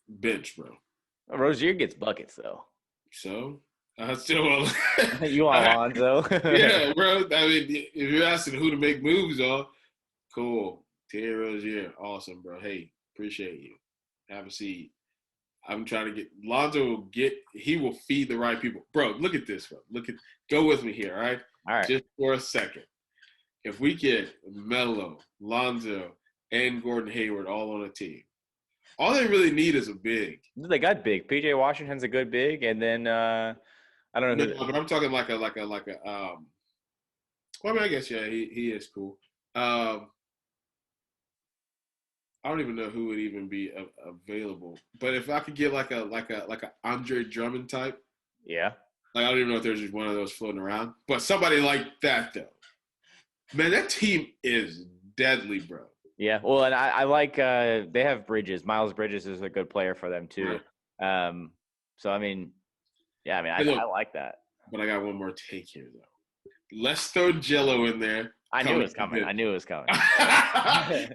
Bench, bro. Rozier gets buckets, though. So? I still want you want Lonzo? Yeah, bro. I mean, if you're asking who to make moves on, cool. Terry Rozier, awesome, bro. Hey, appreciate you. Have a seat. I'm trying to get – Lonzo he will feed the right people. Bro, look at this, bro. Go with me here, all right? All right. Just for a second. If we get Melo, Lonzo, and Gordon Hayward all on a team, all they really need is a big. They got big. PJ Washington's a good big, and then I don't know. No, but I'm talking like a. Well, I mean, I guess yeah, he is cool. I don't even know who would even be available. But if I could get like a Andre Drummond type, yeah. Like I don't even know if there's just one of those floating around, but somebody like that though. Man, that team is deadly, bro. Yeah, well, and I like they have Bridges. Miles Bridges is a good player for them too. Right. So I mean, yeah, I mean, I like that. But I got one more take here though. Let's throw Jello in there. I knew it was coming.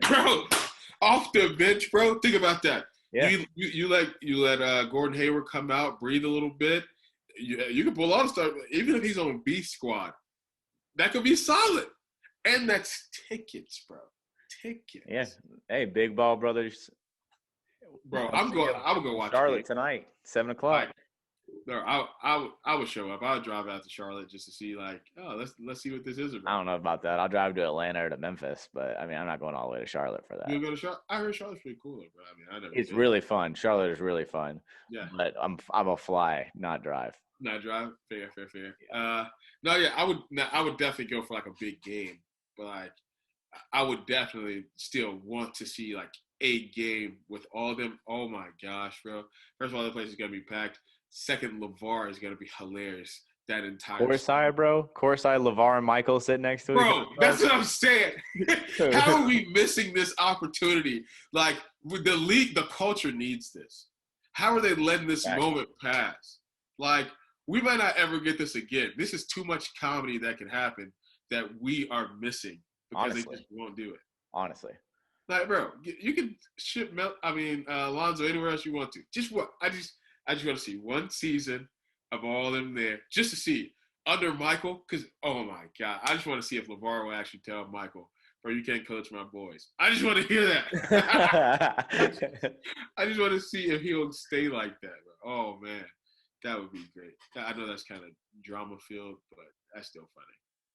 Bro, off the bench, bro. Think about that. Yeah. You let Gordon Hayward come out, breathe a little bit. You can pull all the stuff, even if he's on B squad. That could be solid. And that's tickets, bro. Tickets. Yeah. Hey, Big Ball Brothers. bro. I'll see you. I would go watch the game. Charlotte tonight, 7 o'clock. Like, no, I would show up. I would drive out to Charlotte just to see, like, oh, let's see what this is I about. don't know about that. I'll drive to Atlanta or to Memphis, but I mean, I'm not going all the way to Charlotte for You that. go to Charlotte? I heard Charlotte's pretty cool, bro. I mean, I never It's been. really fun. Charlotte is really fun, Yeah, but I'm a fly, not drive. not drive. Fair. No, yeah, I would definitely go for like a big game, but like, I would definitely still want to see like a game with all of them. Oh my gosh, bro! First of all, the place is gonna be packed. Second, LeVar is gonna be hilarious. That entire Courtside, bro. Courtside, LeVar and Michael sitting next to each bro. other. That's what I'm saying. How are we missing this opportunity? Like with the league, the culture needs this. How are they letting this moment pass? Like we might not ever get this again. This is too much comedy that can happen that we are missing because they just won't do it. Honestly. Like, bro, you can ship Lonzo anywhere else you want to. Just what? I just want to see one season of all of them there just to see under Michael. Because oh my god, I just want to see if LeVar will actually tell Michael, "Bro, you can't coach my boys." I just want to hear that. I just want to see if he'll stay like that. Bro. Oh man, that would be great. I know that's kind of drama filled, but that's still funny.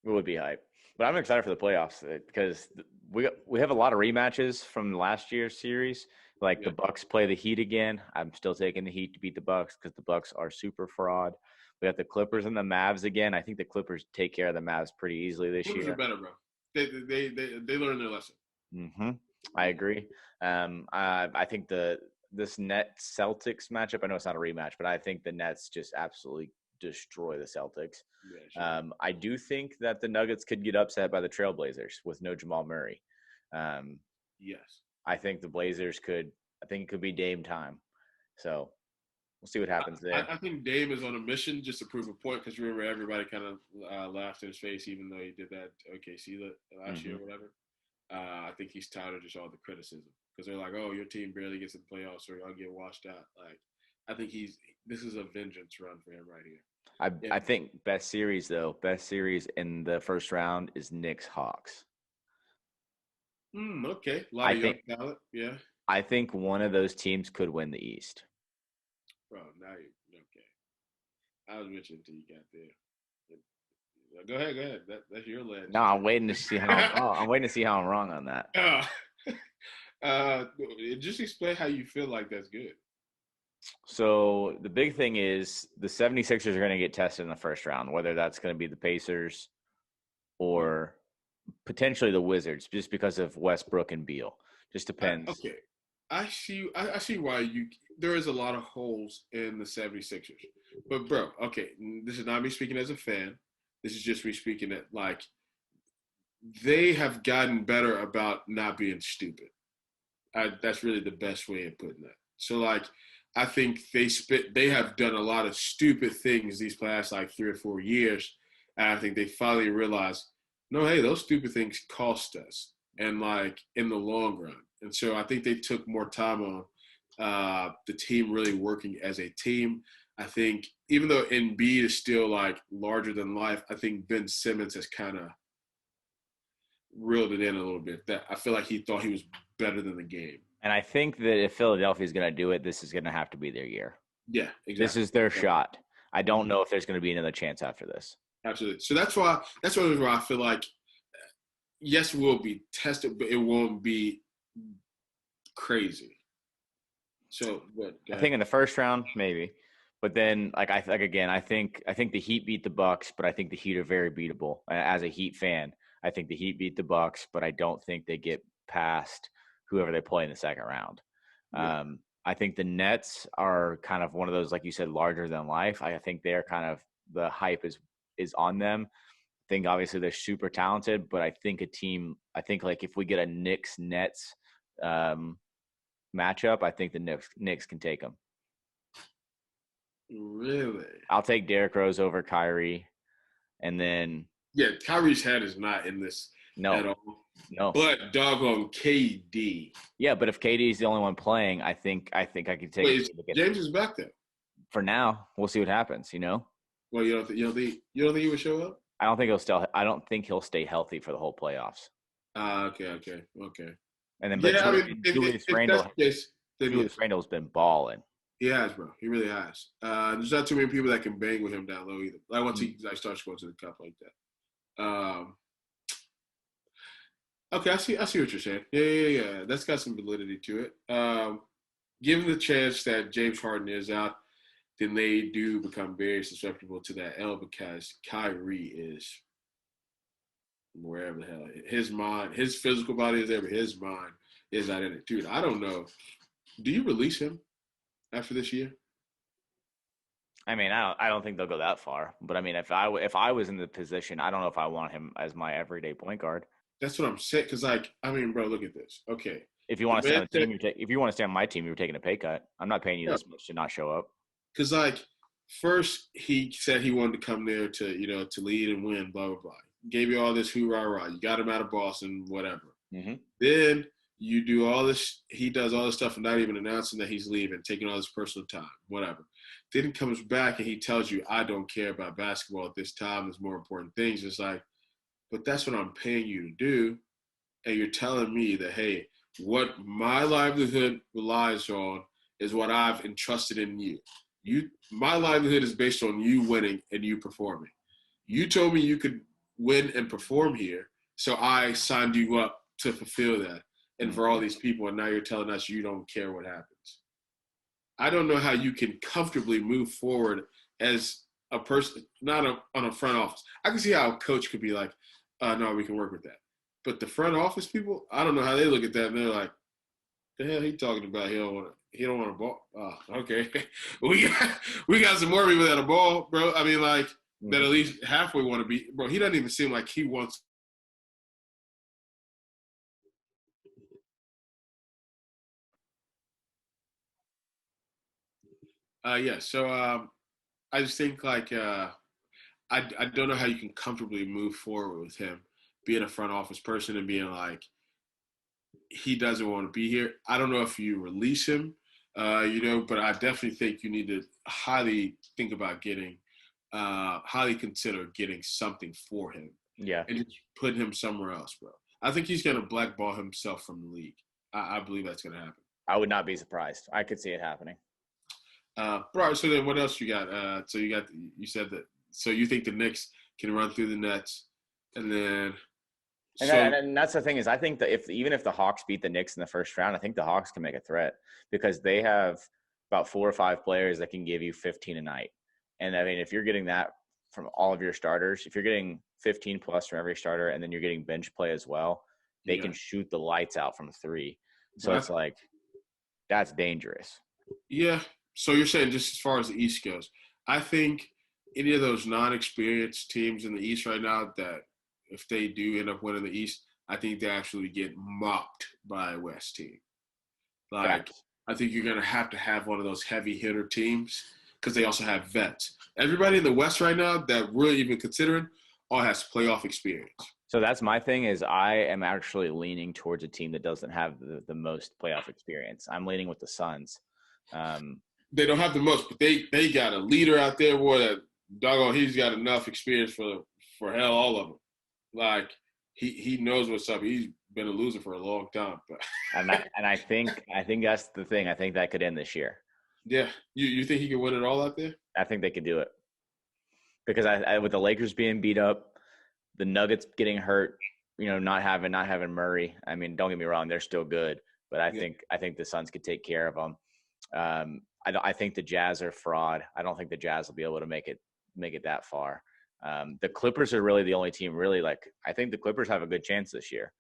It would be hype. But I'm excited for the playoffs because we have a lot of rematches from last year's series. Like the Bucks play the Heat again. I'm still taking the Heat to beat the Bucks because the Bucks are super fraud. We got the Clippers and the Mavs again. I think the Clippers take care of the Mavs pretty easily this year. Clippers are better, bro. They learned their lesson. Mm-hmm. I agree. I think this Nets Celtics matchup. I know it's not a rematch, but I think the Nets just absolutely destroy the Celtics. Yeah, sure. I do think that the Nuggets could get upset by the Trailblazers with no Jamal Murray. Yes. I think the Blazers could. I think it could be Dame time. So we'll see what happens there. I think Dame is on a mission just to prove a point because remember everybody kind of laughed in his face even though he did that OKC last year or whatever. I think he's tired of just all the criticism because they're like, "Oh, your team barely gets in the playoffs, or y'all get washed out." Like, I think this is a vengeance run for him right here. I think best series in the first round is Knicks Hawks. Okay, a lot of young talent. Yeah. I think one of those teams could win the East. Bro, now you okay. I was mentioning until you got there. Go ahead. That's your ledge. No, I'm waiting to see how I'm waiting to see how I'm wrong on that. Just explain how you feel like that's good. So the big thing is the 76ers are going to get tested in the first round, whether that's going to be the Pacers or potentially the Wizards, just because of Westbrook and Beal. Just depends. Okay. I see why there is a lot of holes in the 76ers. But bro, okay, this is not me speaking as a fan. This is just me speaking that like they have gotten better about not being stupid. That's really the best way of putting that. So like I think they have done a lot of stupid things these past like 3 or 4 years. And I think they finally realized, no, hey, those stupid things cost us. And like in the long run. And so I think they took more time on the team really working as a team. I think even though Embiid is still like larger than life, I think Ben Simmons has kind of reeled it in a little bit. That I feel like he thought he was better than the game. And I think that if Philadelphia is going to do it, this is going to have to be their year. Yeah, exactly. This is their shot. I don't know if there's going to be another chance after this. Absolutely. So that's why I feel like yes, we'll be tested, but it won't be crazy. So, I think in the first round, maybe, but then I think the Heat beat the Bucks, but I think the Heat are very beatable. As a Heat fan, I think the Heat beat the Bucks, but I don't think they get past whoever they play in the second round. Yeah. I think the Nets are kind of one of those, like you said, larger than life. I think they're kind of the hype is on them. I think obviously they're super talented, but I think like if we get a Knicks Nets matchup, I think the Knicks can take them. Really? I'll take Derrick Rose over Kyrie, and then Kyrie's head is not in this at all. No, but doggone KD. Yeah, but if KD is the only one playing, I think I could take. Wait, James is back there. For now, we'll see what happens. Well, you don't think he would show up? I don't think he'll stay healthy for the whole playoffs. Okay. And then, Julius Randle. If then Julius yes. Randle's been balling. He has, bro. He really has. There's not too many people that can bang with him down low either. Like once he like starts going to the cup like that. Okay, I see what you're saying. Yeah. That's got some validity to it. Given the chance that James Harden is out, then they do become very susceptible to that L because Kyrie is wherever the hell his mind, his physical body is there, but his mind is not in it. Dude, I don't know. Do you release him after this year? I mean, I don't think they'll go that far. But I mean, if I was in the position, I don't know if I want him as my everyday point guard. That's what I'm saying. Because, like, I mean, bro, look at this. Okay. If you The want to stay man on the said, team, if you want to stay on my team, you're taking a pay cut. I'm not paying you this much to not show up. because, like, first he said he wanted to come there to, to lead and win, blah, blah, blah. Gave you all this hoorah, rah. You got him out of Boston, whatever. Mm-hmm. Then you do all this. He does all this stuff and not even announcing that he's leaving, taking all this personal time, whatever. Then he comes back and he tells you, I don't care about basketball at this time. There's more important things. It's like, but that's what I'm paying you to do. And you're telling me that, hey, what my livelihood relies on is what I've entrusted in you. My livelihood is based on you winning and you performing. You told me you could win and perform here, so I signed you up to fulfill that. And for all these people, and now you're telling us you don't care what happens. I don't know how you can comfortably move forward as a person, not on a front office. I can see how a coach could be like, no, we can work with that. But the front office people, I don't know how they look at that. And they're like, the hell he talking about? He don't want a ball. Oh, okay. we got some more people that a ball, bro. I mean, like that at least halfway want to be, bro. He doesn't even seem like he wants. Yeah. So I just think like I don't know how you can comfortably move forward with him being a front office person and being like he doesn't want to be here. I don't know if you release him, but I definitely think you need to highly think about highly consider getting something for him. Yeah. And just putting him somewhere else, bro. I think he's going to blackball himself from the league. I believe that's going to happen. I would not be surprised. I could see it happening. Bro, so then what else you got? You said that, so you think the Knicks can run through the Nets and then. And that's the thing is, I think that even if the Hawks beat the Knicks in the first round, I think the Hawks can make a threat because they have about 4 or 5 players that can give you 15 a night. And I mean, if you're getting that from all of your starters, if you're getting 15 plus from every starter, and then you're getting bench play as well, they can shoot the lights out from 3. So it's like that's dangerous. Yeah. So you're saying just as far as the East goes, I think any of those non-experienced teams in the East right now that if they do end up winning the East, I think they actually get mocked by a West team. Like, Facts. I think you're going to have one of those heavy hitter teams because they also have vets. Everybody in the West right now that we're even considering all has playoff experience. So that's my thing is I am actually leaning towards a team that doesn't have the most playoff experience. I'm leaning with the Suns. They don't have the most, but they got a leader out there, boy, that doggone he's got enough experience for hell all of them. Like he knows what's up. He's been a loser for a long time. But I think that's the thing. I think that could end this year. Yeah, you think he can win it all out there? I think they could do it because I with the Lakers being beat up, the Nuggets getting hurt, not having Murray. I mean, don't get me wrong, they're still good, but I think the Suns could take care of them. I think the Jazz are fraud. I don't think the Jazz will be able to make it that far. The Clippers are really the only team I think the Clippers have a good chance this year,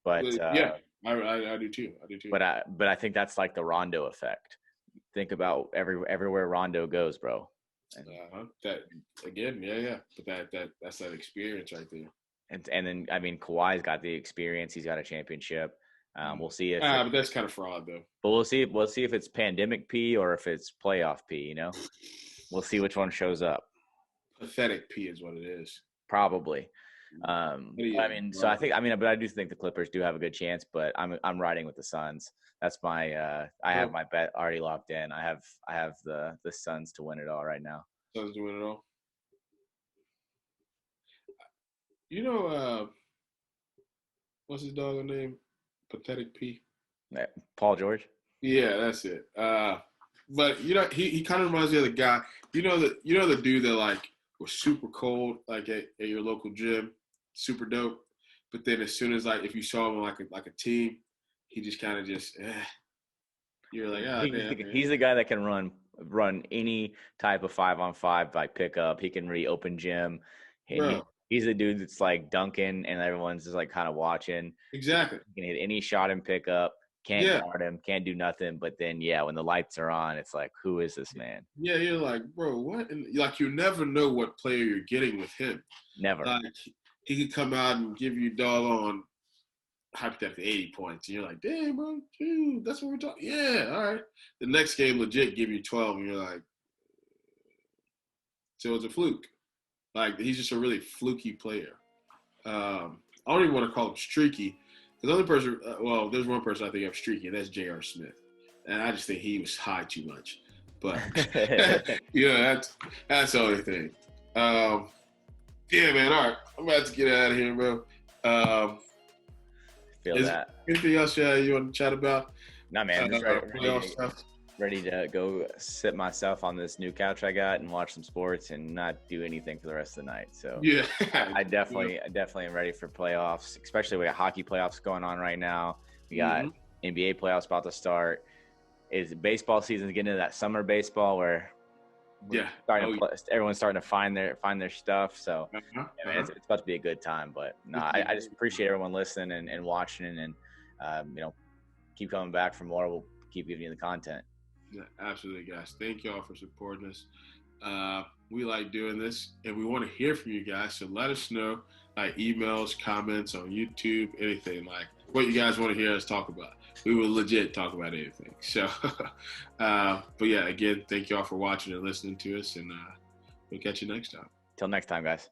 but I do too. But I think that's like the Rondo effect. Think about everywhere Rondo goes, bro. That again, yeah. But that's that experience right there. And then I mean Kawhi's got the experience. He's got a championship. We'll see if. But that's kind of fraud though. But we'll see. We'll see if it's pandemic P or if it's playoff P. We'll see which one shows up. Pathetic P is what it is. Probably. I mean, so I but I do think the Clippers do have a good chance, but I'm riding with the Suns. That's my I have my bet already locked in. I have the Suns to win it all right now. Suns to win it all. What's his dog name? Pathetic P. Paul George. Yeah, that's it. But he kind of reminds me of the guy. The dude that like was super cold, like at your local gym, super dope. But then as soon as like if you saw him like a team, he just kind of just you're like, oh He's damn, man. he's the guy that can run any type of 5-on-5 like pickup. He can open gym, and Bro, he's the dude that's like dunking, and everyone's just like kind of watching. exactly. He can hit any shot and pickup. Can't Yeah, guard him. Can't do nothing. But then, yeah, when the lights are on, it's like, who is this man? yeah. You're like, bro, what? And like you never know what player you're getting with him. Never. Like he could come out and give you doggone hypothetically 80 points. And you're like, damn, bro, dude, that's what we're talking. Yeah, all right. The next game legit give you 12, and you're like, so it's a fluke. Like he's just a really fluky player. I don't even want to call him streaky. Because the other person, well, there's one person I think of streaky, and that's J.R. Smith. And I just think he was high too much. But yeah, that's the only thing. Yeah, man. All right, I'm about to get out of here, bro. Feel Is that. anything else you want to chat about? Nah, man. Just Stuff? ready to go sit myself on this new couch I got and watch some sports and not do anything for the rest of the night. So Yeah. I definitely am ready for playoffs, especially we got hockey playoffs going on right now. We got NBA playoffs about to start. Is baseball season getting into that summer baseball where everyone's starting to find their stuff. So yeah, man, it's about to be a good time. But no, I just appreciate everyone listening and watching and keep coming back for more. We'll keep giving you the content. Yeah, absolutely, guys. Thank y'all for supporting us. We like doing this, and we want to hear from you guys. So let us know, like emails, comments on YouTube, anything like what you guys want to hear us talk about. We will legit talk about anything. So, but yeah, again, thank y'all for watching and listening to us, and we'll catch you next time. Till next time, guys.